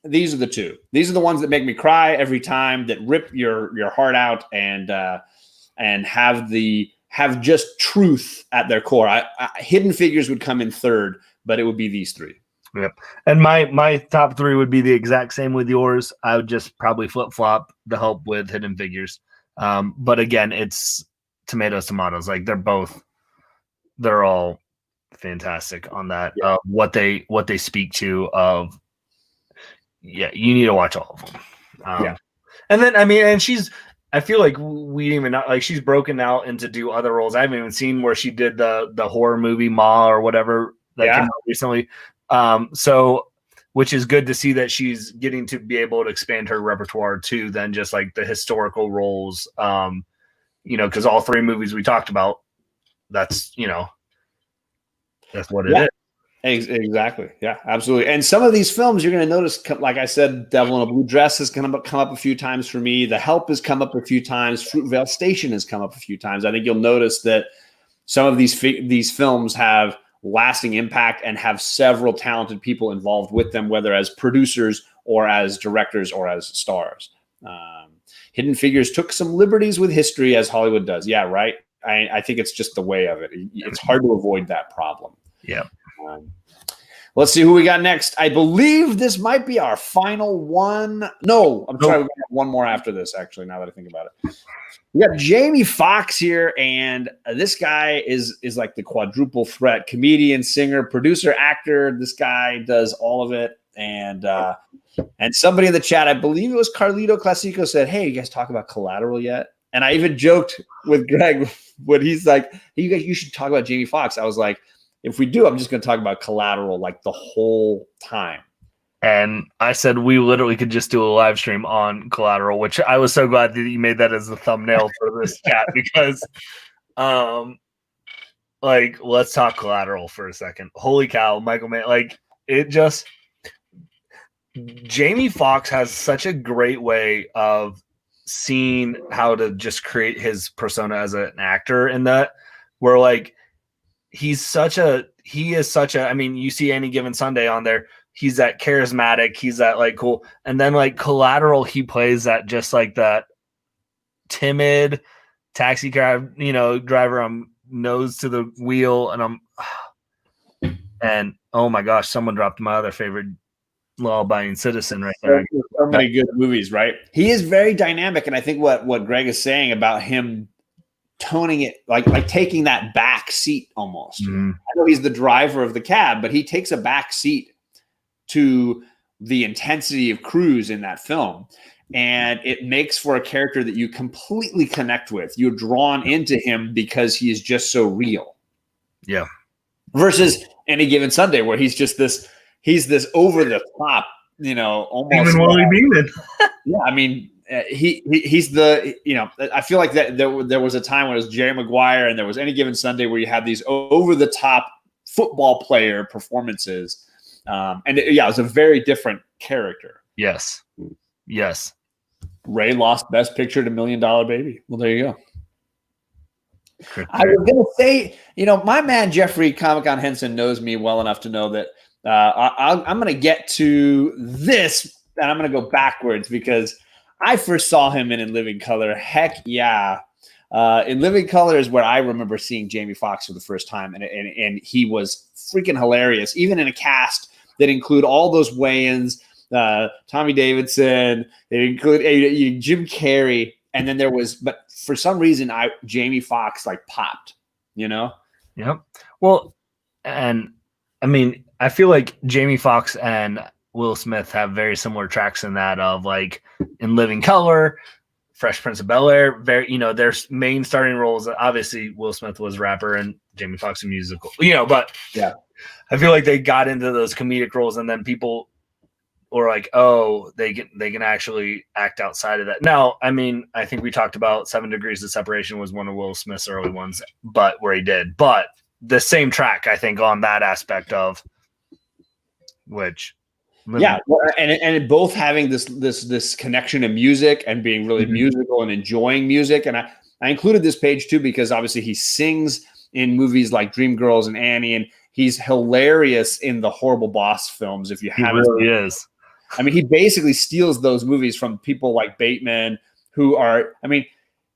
S1: these are the 2. These are the ones that make me cry every time, that rip your heart out and have just truth at their core. Hidden Figures would come in 3rd, but it would be these 3.
S2: Yep. And my top 3 would be the exact same with yours. I would just probably flip-flop the help with Hidden Figures. But again, it's tomatoes. Like they're all fantastic on that.
S1: Yeah.
S2: What they speak to of, you need to watch all of them. And then, I mean, and I feel like we even like she's broken out into do other roles. I haven't even seen where she did the horror movie Ma or whatever that came out recently. So, which is good to see that she's getting to be able to expand her repertoire too, than just like the historical roles. Because all 3 movies we talked about, that's what it is.
S1: Exactly. Yeah, absolutely. And some of these films you're going to notice, like I said, Devil in a Blue Dress has come up a few times for me. The Help has come up a few times. Fruitvale Station has come up a few times. I think you'll notice that some of these films have lasting impact and have several talented people involved with them, whether as producers or as directors or as stars. Hidden Figures took some liberties with history, as Hollywood does. Yeah, right. I think it's just the way of it. It's hard to avoid that problem.
S2: Yeah.
S1: Let's see who we got next. I believe this might be our final one. No, I'm sorry. We got one more after this, actually, now that I think about it. We got Jamie Foxx here, and this guy is like the quadruple threat: comedian, singer, producer, actor. This guy does all of it. And somebody in the chat, I believe it was Carlito Classico, said, "Hey, you guys talk about Collateral yet?" And I even joked with Greg when he's like, "Hey, you should talk about Jamie Foxx." I was like, if we do, I'm just going to talk about Collateral like the whole time.
S2: And I said we literally could just do a live stream on Collateral, which I was so glad that you made that as the thumbnail for this chat because, like, let's talk Collateral for a second. Holy cow, Michael Mann! Like, it just Jamie Foxx has such a great way of seeing how to just create his persona as an actor in that, where like he is such a, I mean, you see Any Given Sunday on there, he's that charismatic, he's that like cool. And then like Collateral, he plays that just like that timid taxi cab, driver, nose to the wheel. And oh my gosh, someone dropped my other favorite law-abiding citizen right there.
S1: So many good movies, right? He is very dynamic. And I think what Greg is saying about him toning it, like taking that back seat almost. Mm-hmm. I know he's the driver of the cab, but he takes a back seat to the intensity of Cruise in that film. And it makes for a character that you completely connect with. You're drawn into him because he is just so real.
S2: Yeah.
S1: Versus Any Given Sunday, where he's just this over the top, almost.
S2: Even Willie Beeman.
S1: Yeah, I mean, he's the, I feel like that there was a time when it was Jerry Maguire and there was Any Given Sunday where you had these over the top football player performances. It was a very different character.
S2: Yes.
S1: Ray lost Best Picture to $1 Million Baby. Well, there you go. I was going to say, my man Jeffrey Comic-Con Henson knows me well enough to know that I'm going to get to this, and I'm going to go backwards because I first saw him in Living Color. Heck yeah. In Living Color is where I remember seeing Jamie Foxx for the first time, and he was freaking hilarious, even in a cast that include all those Wayans, Tommy Davidson, they include Jim Carrey, and then but for some reason, Jamie Foxx popped, Yep.
S2: Well, and I mean, I feel like Jamie Foxx and Will Smith have very similar tracks in that of in Living Color, Fresh Prince of Bel-Air, their main starting roles. Obviously, Will Smith was rapper and Jamie Foxx a musical, but
S1: yeah,
S2: I feel like they got into those comedic roles, and then people were like, oh, they can actually act outside of that. Now, I mean, I think we talked about 7 Degrees of Separation was one of Will Smith's early ones, but the same track, I think, on that aspect of which.
S1: Yeah, and both having this connection to music and being really musical and enjoying music. And I included this page too because obviously he sings in movies like Dreamgirls and Annie, and he's hilarious in the Horrible Boss films. If you haven't,
S2: he really is.
S1: I mean, he basically steals those movies from people like Bateman, who are. I mean,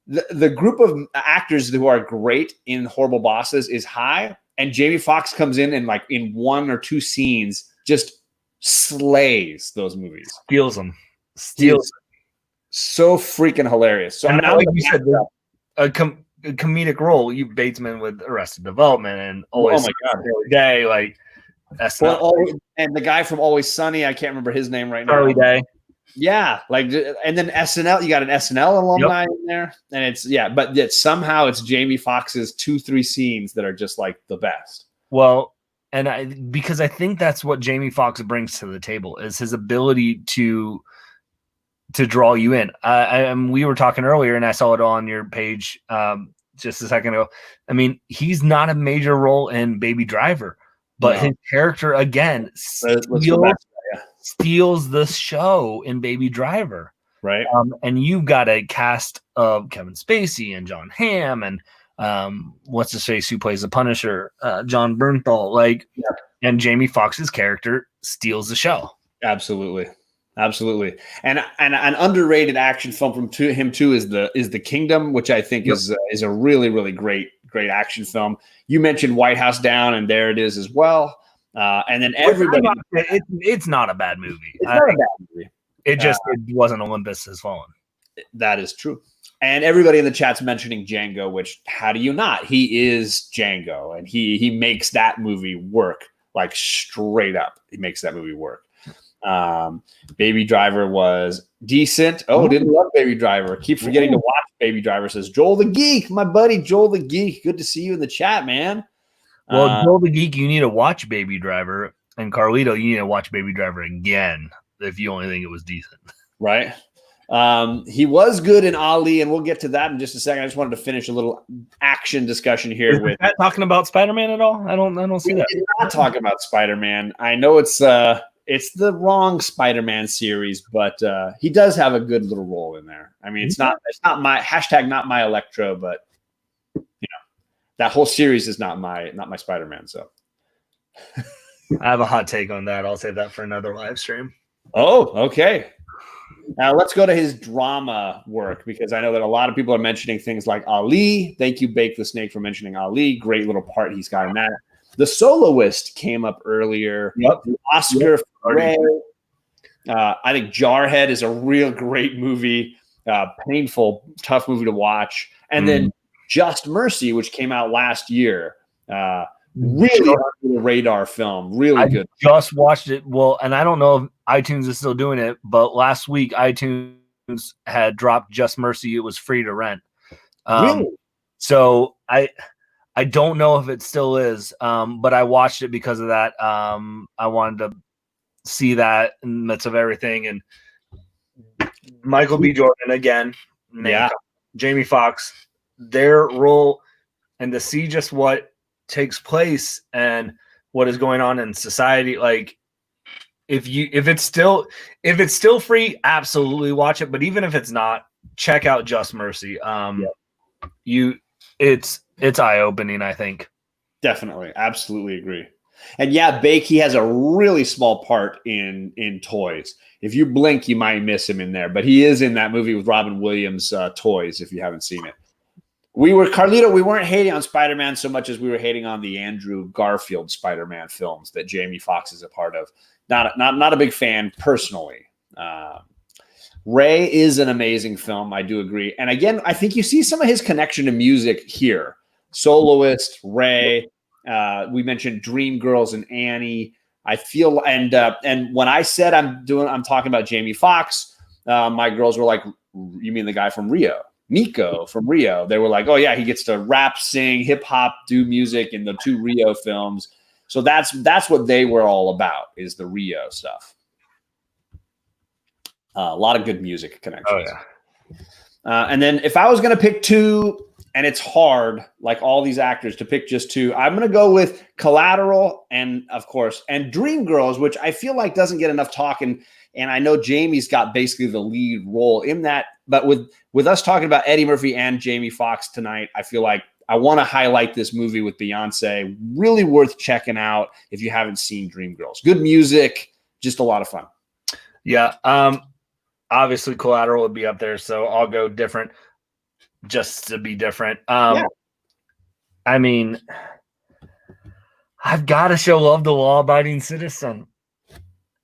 S1: the group of actors who are great in Horrible Bosses is high, and Jamie Foxx comes in and in 1 or 2 scenes just slays those movies.
S2: Steals them.
S1: So freaking hilarious. So
S2: now, like you said, a comedic role. You Batesman with Arrested Development and Always Every Day,
S1: and the guy from Always Sunny, I can't remember his name right now.
S2: Charlie Day.
S1: Yeah, and then SNL. You got an SNL alumni in there, and it's but yet somehow it's Jamie Foxx's 2-3 scenes that are just the best.
S2: Well. And because I think that's what Jamie Foxx brings to the table is his ability to draw you in. We were talking earlier, and I saw it on your page just a second ago. I mean, he's not a major role in Baby Driver, but his character again steals the show in Baby Driver,
S1: right?
S2: And you've got a cast of Kevin Spacey and John Hamm and. What's his face who plays the Punisher, John Bernthal, and Jamie Foxx's character steals the show. Absolutely.
S1: And an underrated action film from him too is the Kingdom, which I think is a really, really great action film. You mentioned White House Down, and there it is as well. And then everybody,
S2: it's not a bad movie.
S1: It's not a bad movie.
S2: It wasn't Olympus Has Fallen.
S1: That is true. And everybody in the chat's mentioning Django, which how do you not? He is Django, and he makes that movie work straight up. He makes that movie work. Baby Driver was decent. Didn't love Baby Driver. Keep forgetting to watch Baby Driver, says Joel the Geek, my buddy Joel the Geek. Good to see you in the chat, man.
S2: Well, Joel the Geek, you need to watch Baby Driver, and Carlito, you need to watch Baby Driver again if you only think it was decent.
S1: Right. He was good in Ali, and we'll get to that in just a second. I just wanted to finish a little action discussion here.
S2: Is that talking about Spider-Man at all? I don't see that.
S1: We're not talking about Spider-Man. I know it's the wrong Spider-Man series, but he does have a good little role in there. I mean, it's not my hashtag, not my Electro, but that whole series is not my Spider-Man. So
S2: I have a hot take on that. I'll save that for another live stream.
S1: Oh, okay. Now let's go to his drama work, because I know that a lot of people are mentioning things like Ali. Thank you, Bake the Snake, for mentioning Ali. Great little part he's got in that. The Soloist came up earlier.
S2: Yep.
S1: The Oscar for Ray. I think Jarhead is a real great movie. Painful, tough movie to watch. And then Just Mercy, which came out last year. Really under the radar film. Really good.
S2: Just watched it. Well, and I don't know if iTunes is still doing it, but last week iTunes had dropped Just Mercy. It was free to rent.
S1: Really?
S2: So I don't know if it still is, but I watched it because of that. I wanted to see that in the midst of everything. And Michael B. Jordan again. Jamie Foxx, their role, and to see just what takes place and what is going on in society, if it's still free, absolutely watch it. But even if it's not, check out Just Mercy. It's eye-opening, I think.
S1: Definitely. Absolutely agree. And yeah, Bake, he has a really small part in Toys. If you blink, you might miss him in there, but he is in that movie with Robin Williams, Toys, if you haven't seen it. Carlito, we weren't hating on Spider-Man so much as we were hating on the Andrew Garfield Spider-Man films that Jamie Foxx is a part of. Not a big fan personally. Ray is an amazing film. I do agree. And again, I think you see some of his connection to music here. Soloist, Ray. We mentioned Dreamgirls and Annie. I feel and when I said I'm talking about Jamie Foxx, my girls were like, "You mean the guy from Rio, Nico from Rio?" They were like, "Oh yeah, he gets to rap, sing, hip hop, do music in the 2 Rio films." So that's what they were all about, is the Rio stuff. A lot of good music connections.
S2: Oh yeah.
S1: And then if I was going to pick 2. And it's hard, like all these actors, to pick just 2. I'm going to go with Collateral and, of course, and Dreamgirls, which I feel like doesn't get enough talk. And I know Jamie's got basically the lead role in that. But with us talking about Eddie Murphy and Jamie Foxx tonight, I feel like I want to highlight this movie with Beyonce. Really worth checking out if you haven't seen Dreamgirls. Good music, just a lot of fun.
S2: Yeah. Obviously, Collateral would be up there, so I'll go different. Just to be different. I mean, I've got to show love to Law-Abiding Citizen.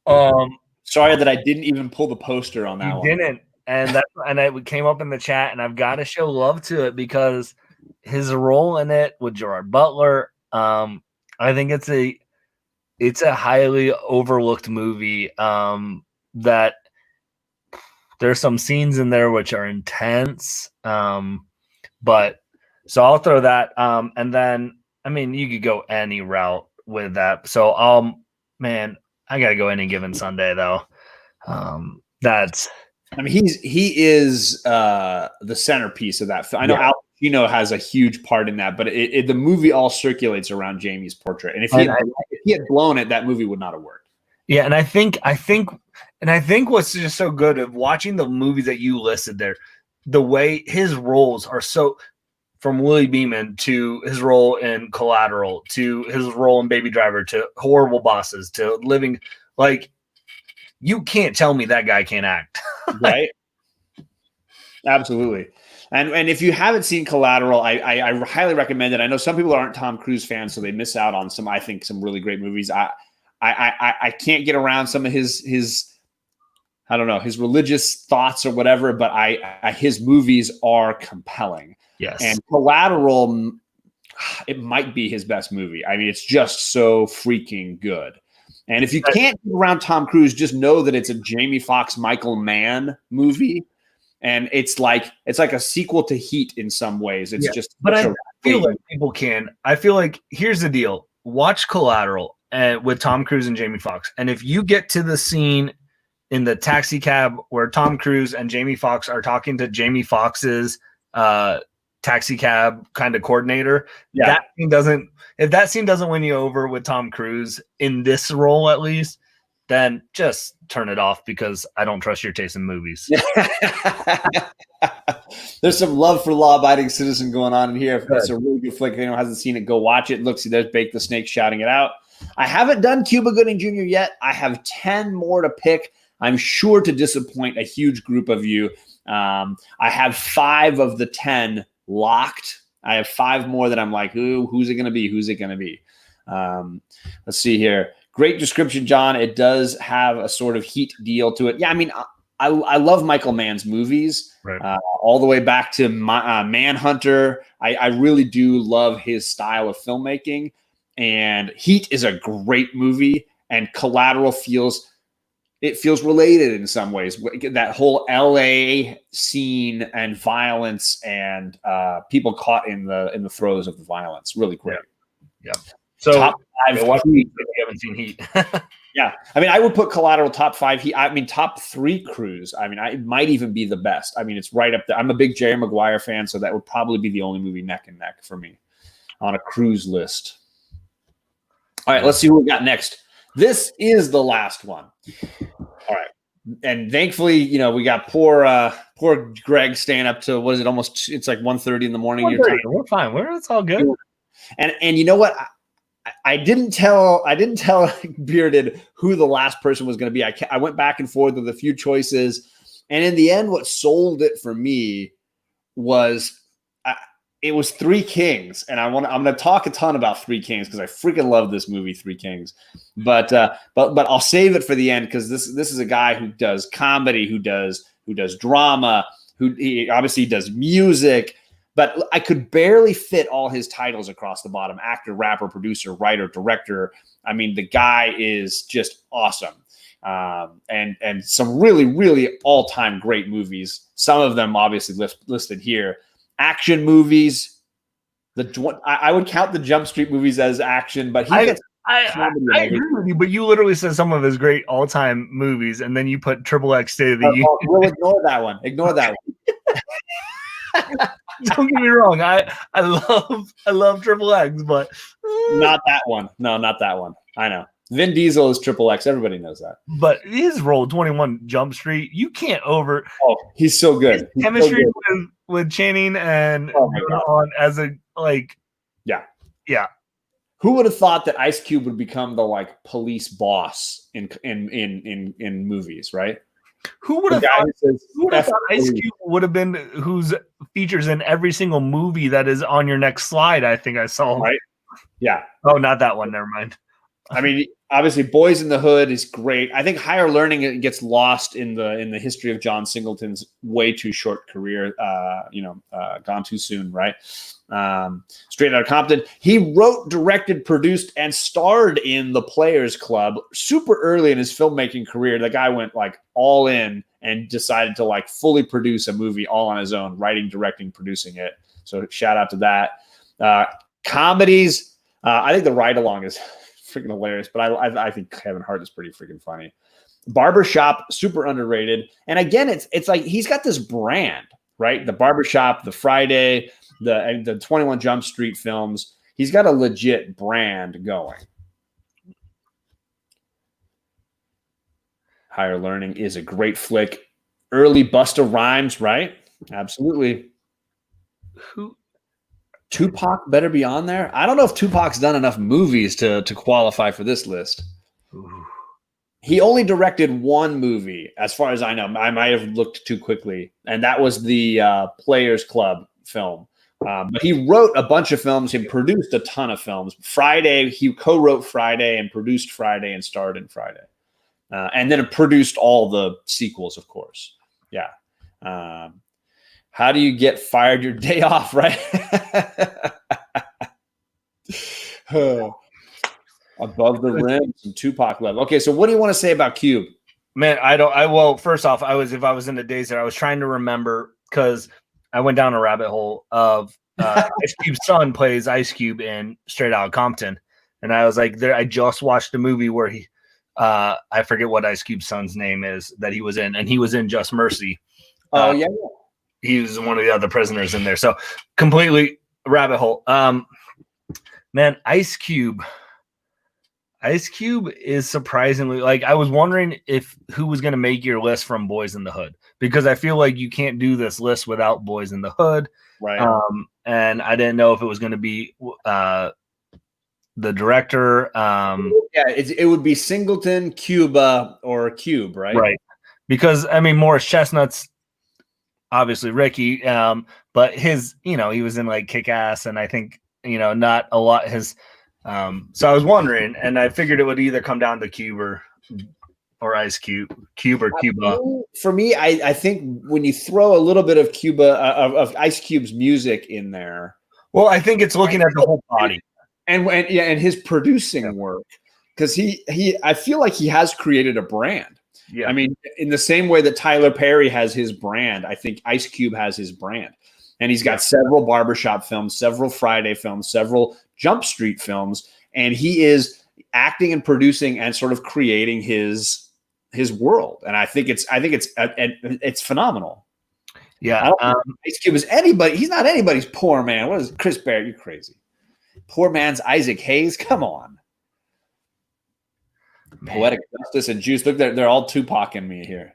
S1: Sorry that I didn't even pull the poster on that one.
S2: You didn't, and it came up in the chat, and I've got to show love to it because his role in it with Gerard Butler. I think it's a highly overlooked movie. That there's some scenes in there which are intense. But so I'll throw that. And then, I mean, you could go any route with that. So, man, I got to go Any Given Sunday though.
S1: He is the centerpiece of that film. I know Al Pacino has a huge part in that, but the movie all circulates around Jamie's portrait. And if he had blown it, that movie would not have worked.
S2: Yeah. And I think what's just so good of watching the movies that you listed there, the way his roles are so, from Willie Beeman to his role in Collateral to his role in Baby Driver to Horrible Bosses to Living, like, you can't tell me that guy can't act.
S1: Right? Absolutely. And if you haven't seen Collateral, I highly recommend it. I know some people aren't Tom Cruise fans, so they miss out on some really great movies. I can't get around some of his I don't know, his religious thoughts or whatever, but his movies are compelling.
S2: Yes.
S1: And Collateral, it might be his best movie. I mean, it's just so freaking good. And if you can't get around Tom Cruise, just know that it's a Jamie Foxx, Michael Mann movie. And it's like a sequel to Heat in some ways. It's just,
S2: but I feel like people can. I feel like here's the deal. Watch Collateral with Tom Cruise and Jamie Foxx. And if you get to the scene in the taxi cab where Tom Cruise and Jamie Foxx are talking to Jamie Foxx's taxi cab kind of coordinator, if that scene doesn't win you over with Tom Cruise in this role, at least, then just turn it off because I don't trust your taste in movies.
S1: There's some love for Law-Abiding Citizen going on in here. It's a really good flick. If anyone hasn't seen it, go watch it. Look, see, there's Bake the Snake shouting it out. I haven't done Cuba Gooding Jr. yet. I have 10 more to pick. I'm sure to disappoint a huge group of you. I have 5 of the 10 locked. I have 5 more that I'm like, who's it going to be? Who's it going to be? Let's see here. Great description, John. It does have a sort of Heat deal to it. Yeah, I mean, I love Michael Mann's movies,
S2: right.
S1: All the way back to Manhunter. I really do love his style of filmmaking. And Heat is a great movie, and Collateral feels related in some ways. That whole LA scene and violence and people caught in the throes of the violence. Really great.
S2: Yeah. So top 5. If you haven't seen Heat.
S1: Yeah. I mean, I would put Collateral top 5. Heat. I mean, top 3 Cruise. I mean, it might even be the best. I mean, it's right up there. I'm a big Jerry Maguire fan, so that would probably be the only movie neck and neck for me on a Cruise list. All right, let's see who we got next. This is the last one. All right. And thankfully, we got poor Greg staying up to, what is it, almost, it's like 1:30 in the morning.
S2: We're fine. It's all good.
S1: And you know what? I didn't tell Bearded who the last person was going to be. I went back and forth with a few choices. And in the end, what sold it for me was it was Three Kings, and I'm going to talk a ton about Three Kings because I freaking love this movie, Three Kings. But I'll save it for the end because this is a guy who does comedy, who does drama, he obviously does music. But I could barely fit all his titles across the bottom: actor, rapper, producer, writer, director. I mean, the guy is just awesome. And some really, really all-time great movies. Some of them obviously listed here. Action movies. I would count the Jump Street movies as action, but I
S2: agree with you, but you literally said some of his great all-time movies, and then you put Triple X State of the Union.
S1: We'll ignore that one.
S2: Don't get me wrong. I love Triple X, but
S1: not that one. No, not that one. I know. Vin Diesel is Triple X. Everybody knows that.
S2: But his role, 21 Jump Street, you can't over.
S1: Oh, he's so good.
S2: His chemistry with Channing and on as a yeah.
S1: Who would have thought that Ice Cube would become the police boss in movies, right?
S2: Who would have thought Ice Cube would have been whose features in every single movie that is on your next slide? I think I saw.
S1: Right. Yeah.
S2: Oh, not that one. Never mind.
S1: I mean, obviously, Boys in the Hood is great. I think Higher Learning gets lost in the history of John Singleton's way too short career. Gone too soon, right? Straight Outta Compton. He wrote, directed, produced, and starred in The Players Club super early in his filmmaking career. The guy went all in and decided to fully produce a movie all on his own, writing, directing, producing it. So shout out to that. Comedies. I think The Ride Along is freaking hilarious, but I think Kevin Hart is pretty freaking funny. Barbershop, super underrated. And again, it's like he's got this brand, right? The Barbershop, the Friday, the 21 Jump Street films. He's got a legit brand going. Higher Learning is a great flick. Early Busta Rhymes, right? Absolutely. Tupac better be on there. I don't know if Tupac's done enough movies to qualify for this list. Ooh. He only directed one movie, as far as I know. I might have looked too quickly, and that was the Players Club film. But he wrote a bunch of films. He produced a ton of films. Friday, he co-wrote Friday and produced Friday and starred in Friday. And then produced all the sequels, of course. Yeah. How do you get fired your day off, right? Above the rim, some Tupac love. Okay, so what do you want to say about Cube?
S2: Man, first off, if I was in the days there, I was trying to remember because I went down a rabbit hole of Ice Cube's son plays Ice Cube in Straight Outta Compton. And I was like, I just watched a movie where I forget what Ice Cube's son's name is that he was in, and he was in Just Mercy.
S1: Oh, yeah.
S2: He was one of the other prisoners in there. So completely rabbit hole. Man, Ice Cube is surprisingly I was wondering who was going to make your list from Boys in the Hood, because I feel like you can't do this list without Boys in the Hood.
S1: Right.
S2: And I didn't know if it was going to be the director.
S1: It would be Singleton, Cuba, or Cube, right?
S2: Right. Because Morris Chestnut's obviously Ricky, but his, he was in Kick-Ass, and I think, not a lot his. So I was wondering, and I figured it would either come down to Cube or Ice Cube or Cuba.
S1: For me, I think when you throw a little bit of Cuba of Ice Cube's music in there,
S2: well, I think it's looking at the whole body
S1: and his producing work, because I feel like he has created a brand. Yeah. I mean, in the same way that Tyler Perry has his brand, I think Ice Cube has his brand. And he's got several Barbershop films, several Friday films, several Jump Street films, and he is acting and producing and sort of creating his world. And I think it's phenomenal.
S2: Yeah.
S1: Ice Cube is anybody. He's not anybody's poor man. What is Chris Barrett? You're crazy. Poor man's Isaac Hayes. Come on. Poetic Justice and Juice. Look, they're all Tupac in me here.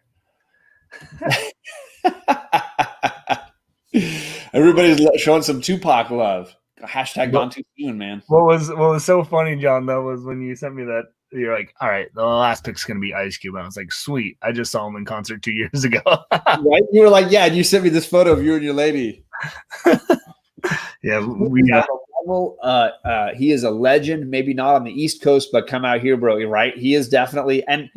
S1: Everybody's showing some Tupac love. Hashtag gone too soon, man.
S2: What was so funny, John, though, was when you sent me that, you're like, all right, the last pick's going to be Ice Cube. And I was like, sweet. I just saw him in concert 2 years ago.
S1: Right? You were like, yeah, and you sent me this photo of you and your lady.
S2: Yeah.
S1: He is a legend, maybe not on the East Coast, but come out here, bro. You're right. He is definitely. And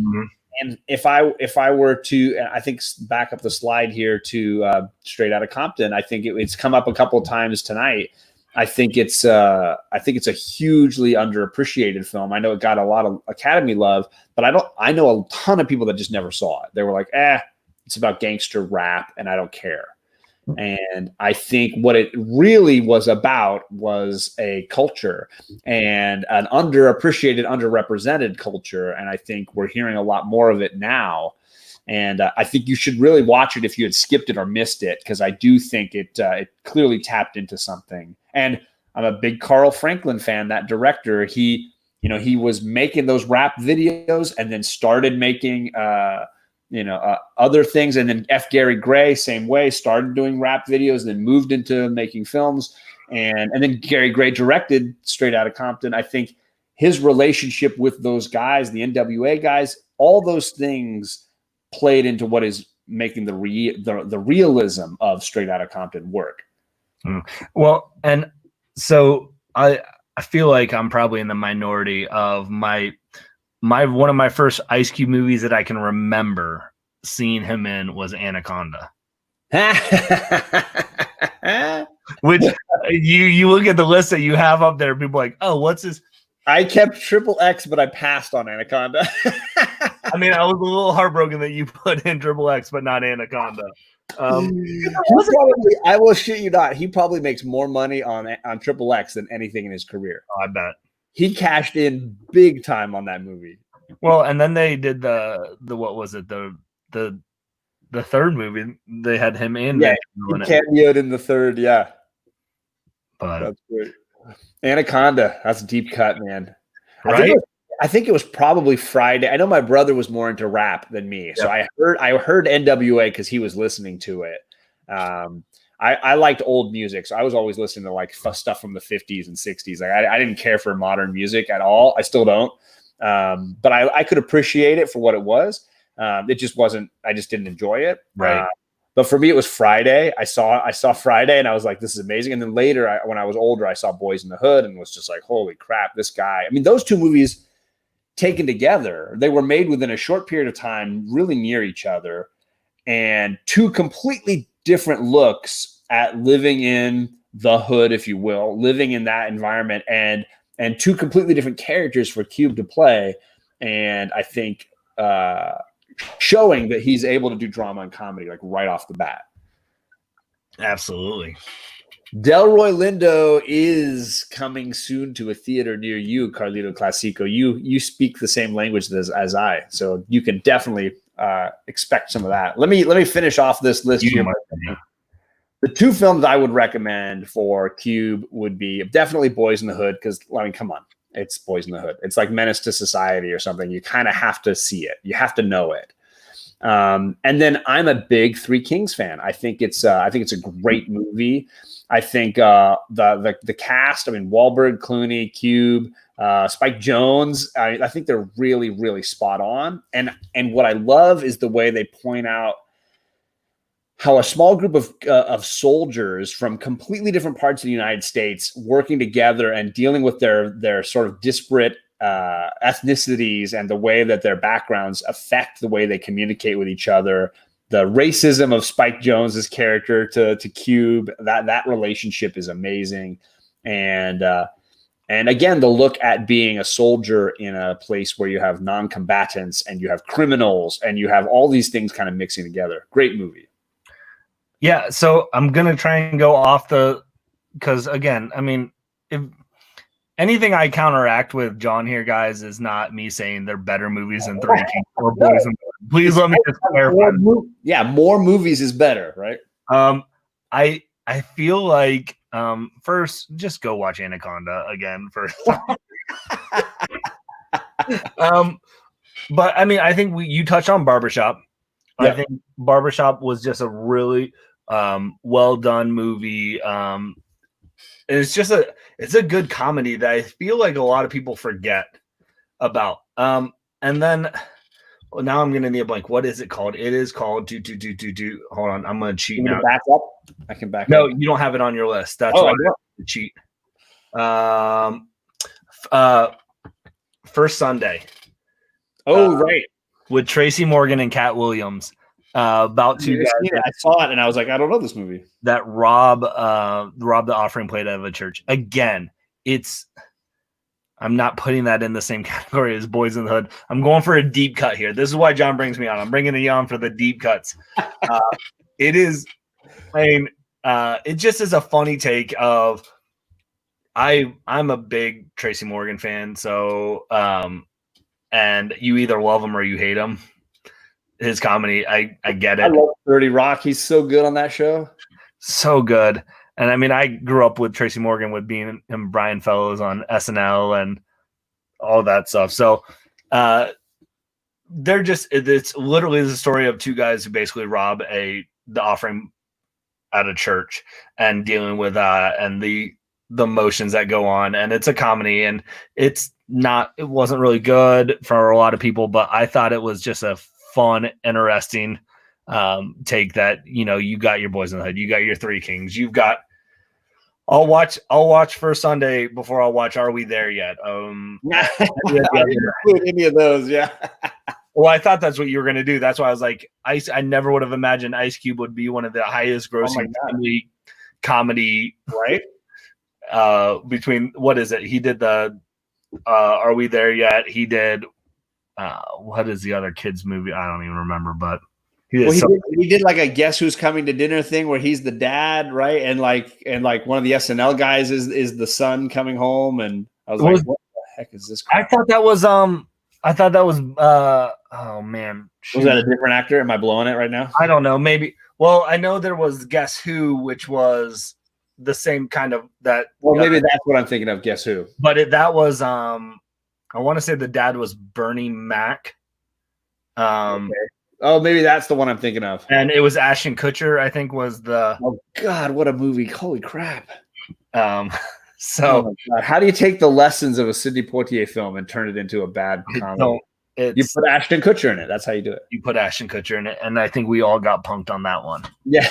S1: if I were to, I think, back up the slide here to Straight Outta Compton, I think it's come up a couple of times tonight. I think it's a hugely underappreciated film. I know it got a lot of Academy love, but I know a ton of people that just never saw it. They were like, it's about gangster rap and I don't care. And I think what it really was about was a culture and an underappreciated, underrepresented culture. And I think we're hearing a lot more of it now. And I think you should really watch it if you had skipped it or missed it, because I do think it clearly tapped into something. And I'm a big Carl Franklin fan. That director, he was making those rap videos and then started making other things. And then F. Gary Gray, same way, started doing rap videos and then moved into making films. And then Gary Gray directed Straight Outta Compton. I think his relationship with those guys, the NWA guys, all those things played into what is making the realism of Straight Outta Compton work.
S2: Well, and so I feel like I'm probably in the minority of my one of my first Ice Cube movies that I can remember seeing him in was Anaconda. Which you look at the list that you have up there, people are like, oh, what's this?
S1: I kept Triple X, but I passed on Anaconda.
S2: I mean, I was a little heartbroken that you put in Triple X, but not Anaconda.
S1: I will shit you not. He probably makes more money on Triple X than anything in his career.
S2: Oh, I bet.
S1: He cashed in big time on that movie.
S2: Well, and then they did the what was it, the third movie? They had him in.
S1: Yeah, he cameoed in the third. Yeah,
S2: but
S1: that's great. Anaconda, that's a deep cut, man.
S2: Right?
S1: I think it was probably Friday. I know my brother was more into rap than me, so I heard NWA because he was listening to it. I liked old music, so I was always listening to like stuff from the 50s and 60s. Like I didn't care for modern music at all. I still don't. But I could appreciate it for what it was. It just wasn't. I just didn't enjoy it.
S2: Right.
S1: But for me, it was Friday. I saw Friday, and I was like, "This is amazing." And then later, when I was older, I saw Boys in the Hood, and was just like, "Holy crap, this guy!" I mean, those two movies taken together, they were made within a short period of time, really near each other, and two completely different looks at living in the hood, if you will, living in that environment, and two completely different characters for Cube to play. And I think showing that he's able to do drama and comedy like right off the bat.
S2: Absolutely.
S1: Delroy Lindo is coming soon to a theater near you, Carlito Classico. You speak the same language as I, so you can definitely expect some of that. Let me finish off this list here. The two films I would recommend for Cube would be definitely Boys in the Hood, because I mean, come on, it's Boys in the Hood. It's like Menace to Society or something. You kind of have to see it. You have to know it. And then I'm a big Three Kings fan. I think it's a great movie. I think the cast, I mean, Wahlberg, Clooney, Cube, Spike Jonze, I think they're really, really spot on. And what I love is the way they point out how a small group of soldiers from completely different parts of the United States working together and dealing with their sort of disparate ethnicities and the way that their backgrounds affect the way they communicate with each other. The racism of Spike Jonze's character to Cube, that relationship is amazing. And again, the look at being a soldier in a place where you have non-combatants and you have criminals and you have all these things kind of mixing together. Great movie.
S2: Yeah, so I'm going to try and go off because again, I mean, if anything I counteract with John here, guys, is not me saying they're better movies than Three Kings or Boys in the Hood. Please let me just clarify.
S1: Yeah, more movies is better, right?
S2: I feel like first, just go watch Anaconda again first. But I mean, I think you touched on Barbershop.
S1: Yeah.
S2: I think Barbershop was just a really well done movie. It's a good comedy that I feel like a lot of people forget about. And then now I'm gonna need a blank. What is it called? It is called do. Hold on, I'm gonna cheat now.
S1: Back up. I can back up.
S2: No, you don't have it on your list. That's why I have to cheat. First Sunday.
S1: Oh, right.
S2: With Tracy Morgan and Cat Williams. About two guys.
S1: I saw it and I was like, I don't know this movie.
S2: That rob the offering plate out of a church. Again, I'm not putting that in the same category as Boys in the Hood. I'm going for a deep cut here. This is why John brings me on. I'm bringing you on for the deep cuts. It just is a funny take of I'm a big Tracy Morgan fan, so and you either love him or you hate him. His comedy, I get it.
S1: I love 30 Rock. He's so good on that show. So good.
S2: And I mean, I grew up with Tracy Morgan with being him Brian Fellows on SNL and all that stuff. So it's literally the story of two guys who basically rob the offering at a church and dealing with and the emotions that go on. And it's a comedy, and it wasn't really good for a lot of people, but I thought it was just a fun, interesting take that, you got your Boys in the Hood, you got your Three Kings, you've got. I'll watch First Sunday before I'll watch Are We There Yet?
S1: I didn't include any of those, yeah.
S2: Well, I thought that's what you were going to do. That's why I was like, I never would have imagined Ice Cube would be one of the highest grossing comedy, right? Between, what is it? He did the Are We There Yet? He did what is the other kids movie? I don't even remember, but he did like a Guess Who's Coming to Dinner thing where he's the dad, right? And like one of the SNL guys is the son coming home, and I was like, what the heck is this crap? I thought that was oh man. Shoot.
S1: Was that a different actor? Am I blowing it right now?
S2: I don't know, maybe. Well, I know there was Guess Who, which was the same kind of that.
S1: Well, maybe that's what I'm thinking of, Guess Who.
S2: But that was I want to say the dad was Bernie Mac.
S1: Okay. Oh, maybe that's the one I'm thinking of.
S2: And it was Ashton Kutcher, I think, was the.
S1: Oh God, what a movie! Holy crap!
S2: So
S1: how do you take the lessons of a Sidney Poitier film and turn it into a bad comedy? You put Ashton Kutcher in it. That's how you do it.
S2: You put Ashton Kutcher in it, and I think we all got punked on that one.
S1: Yeah.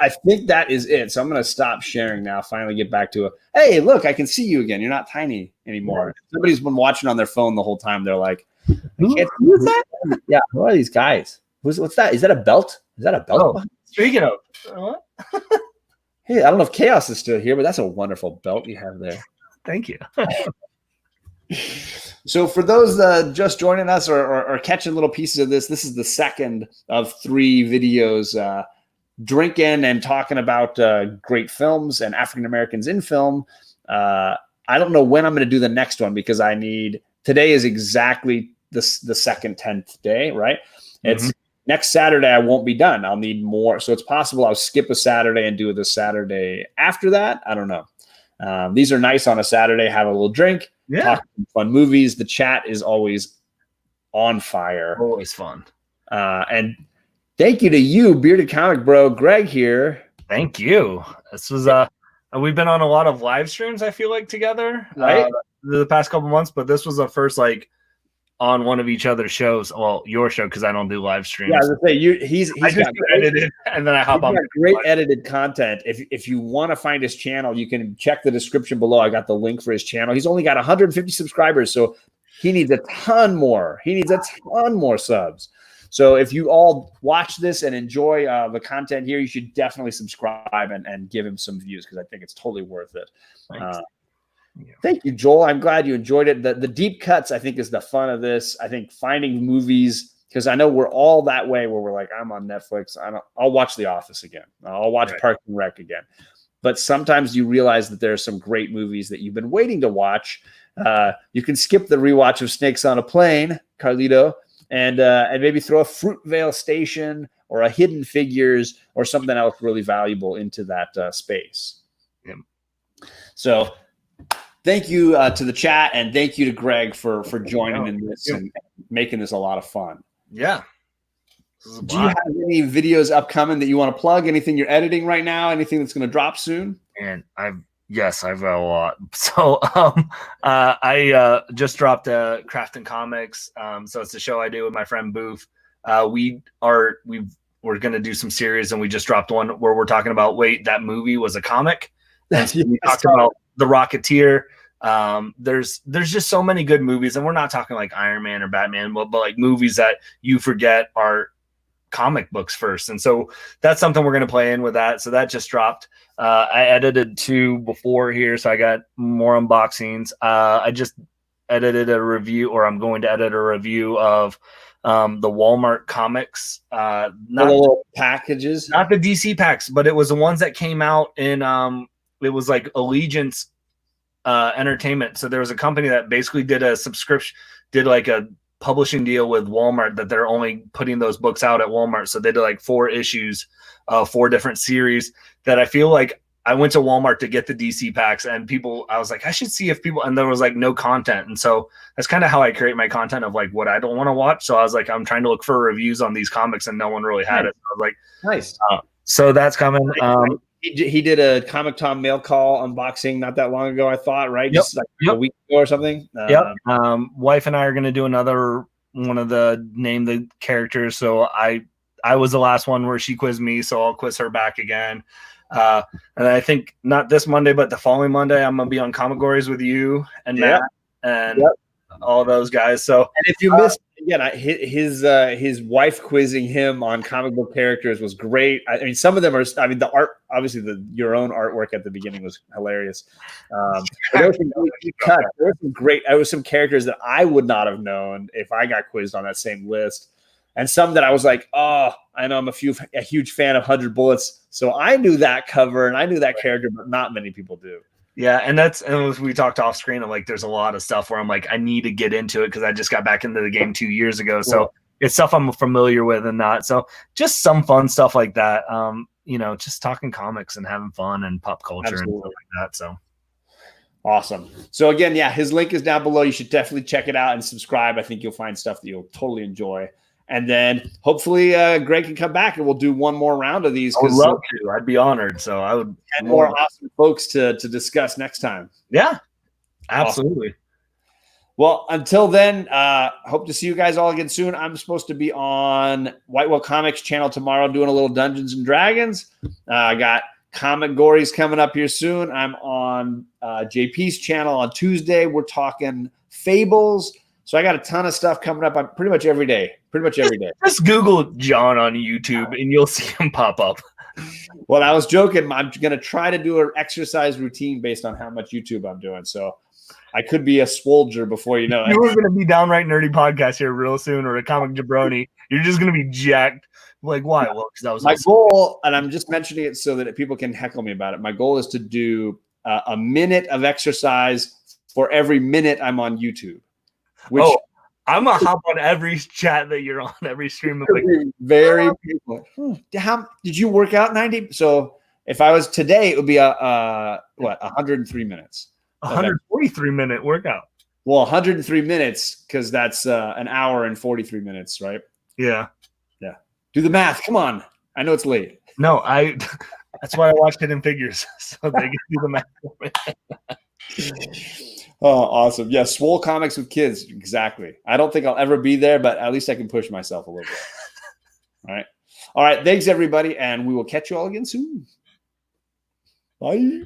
S1: I think that is it. So I'm going to stop sharing now. Finally get back to hey, look, I can see you again. You're not tiny anymore. Yeah. Somebody's been watching on their phone the whole time. They're like, who's that? Yeah, who are these guys? What's that? Is that a belt? Is that a belt?
S2: Oh, speaking of what?
S1: Hey, I don't know if Chaos is still here, but that's a wonderful belt you have there.
S2: Thank you.
S1: So for those just joining us or catching little pieces of this is the second of 3 videos drinking and talking about great films and African Americans in film. I don't know when I'm going to do the next one because today is exactly the second 10th day, right? It's next Saturday. I won't be done. I'll need more. So it's possible I'll skip a Saturday and do the Saturday after that. I don't know. These are nice on a Saturday, have a little drink, talk fun movies. The chat is always on fire.
S2: Always fun.
S1: And thank you to you, Bearded Comic Bro, Greg here.
S2: Thank you. This was we've been on a lot of live streams, I feel like, together the past couple months, but this was the first on one of each other's shows. Well, your show, because I don't do live streams.
S1: Yeah, I was gonna say he's got
S2: edited, and then I hop on.
S1: Great edited content. If you want to find his channel, you can check the description below. I got the link for his channel. He's only got 150 subscribers, so he needs a ton more. He needs a ton more subs. So if you all watch this and enjoy the content here, you should definitely subscribe and give him some views because I think it's totally worth it. Thank you, Joel. I'm glad you enjoyed it. The deep cuts, I think, is the fun of this. I think finding movies, because I know we're all that way where we're like, I'm on Netflix. I'll watch The Office again. I'll watch Parks and Rec again. But sometimes you realize that there are some great movies that you've been waiting to watch. You can skip the rewatch of Snakes on a Plane, Carlito, and maybe throw a Fruitvale Station or a Hidden Figures or something else really valuable into that space.
S2: Yeah.
S1: So thank you to the chat, and thank you to Greg for joining in this and making this a lot of fun.
S2: Yeah.
S1: Do you have any videos upcoming that you want to plug? Anything you're editing right now? Anything that's going to drop soon?
S2: And I've got a lot. So I just dropped Crafton Comics. So it's a show I do with my friend Booth. We're going to do some series, and we just dropped one where we're talking about that movie was a comic. And so we talked about The Rocketeer. There's just so many good movies, and we're not talking like Iron Man or Batman, but like movies that you forget are comic books first. And so that's something we're going to play in with that. So that just dropped. I edited 2 before here, so I got more unboxings. I just edited a review, or I'm going to edit a review of the Walmart comics. Not
S1: the little packages,
S2: not the DC packs, but it was the ones that came out in it was like Allegiance Entertainment. So there was a company that basically did a subscription, did like a publishing deal with Walmart, that they're only putting those books out at Walmart. So they did like 4 issues, 4 different series that I feel like I went to Walmart to get the DC packs, and I was like, I should see if people, and there was like no content. And so that's kind of how I create my content of like what I don't want to watch. So I was like, I'm trying to look for reviews on these comics, and no one really had it. So I was like,
S1: nice.
S2: So that's coming.
S1: He did a Comic Tom mail call unboxing not that long ago, I thought, right? Just like a week ago or something.
S2: Wife and I are going to do another one of the name the characters. So I was the last one where she quizzed me, so I'll quiz her back again. And I think not this Monday, but the following Monday, I'm going to be on Comic-Gories with you and Matt and all those guys. So,
S1: and if you missed, again, his wife quizzing him on comic book characters was great. I mean, some of them are. I mean, the art, obviously, your own artwork at the beginning was hilarious. There were some great. There were some characters that I would not have known if I got quizzed on that same list, and some that I was like, oh, I know I'm a huge fan of 100 Bullets, so I knew that cover and I knew that character, but not many people do.
S2: Yeah, and as we talked off screen, I'm like, there's a lot of stuff where I'm like, I need to get into it because I just got back into the game 2 years ago. So it's stuff I'm familiar with and not. So just some fun stuff like that. Just talking comics and having fun and pop culture and stuff like that. So
S1: awesome. So again, his link is down below. You should definitely check it out and subscribe. I think you'll find stuff that you'll totally enjoy. And then hopefully Greg can come back and we'll do one more round of these.
S2: I would love to. I'd be honored. So I would.
S1: 10 more awesome folks to discuss next time.
S2: Yeah, absolutely.
S1: Awesome. Well, until then, hope to see you guys all again soon. I'm supposed to be on White Whale Comics channel tomorrow doing a little Dungeons and Dragons. I got Comic-Gories coming up here soon. I'm on JP's channel on Tuesday. We're talking Fables. So I got a ton of stuff coming up on pretty much every day.
S2: Just Google John on YouTube and you'll see him pop up.
S1: Well, I was joking. I'm going to try to do an exercise routine based on how much YouTube I'm doing. So I could be a swolger before you know it.
S2: You're going to be downright nerdy podcast here real soon, or a comic jabroni. You're just going to be jacked. Like, why? Well, because that was
S1: my goal, and I'm just mentioning it so that people can heckle me about it. My goal is to do a minute of exercise for every minute I'm on YouTube.
S2: I'm gonna hop on every chat that you're on, every stream.
S1: Very people. How did you work out 90? So if I was today, it would be 103 minutes.
S2: 143-minute workout.
S1: Well, 103 minutes because that's an hour and 43 minutes, right?
S2: Yeah.
S1: Do the math. Come on. I know it's late.
S2: No, that's why I watched it in figures, so they can do the math.
S1: Oh, awesome. Yeah, Swole Comics with kids. Exactly. I don't think I'll ever be there, but at least I can push myself a little bit. All right. Thanks, everybody, and we will catch you all again soon. Bye.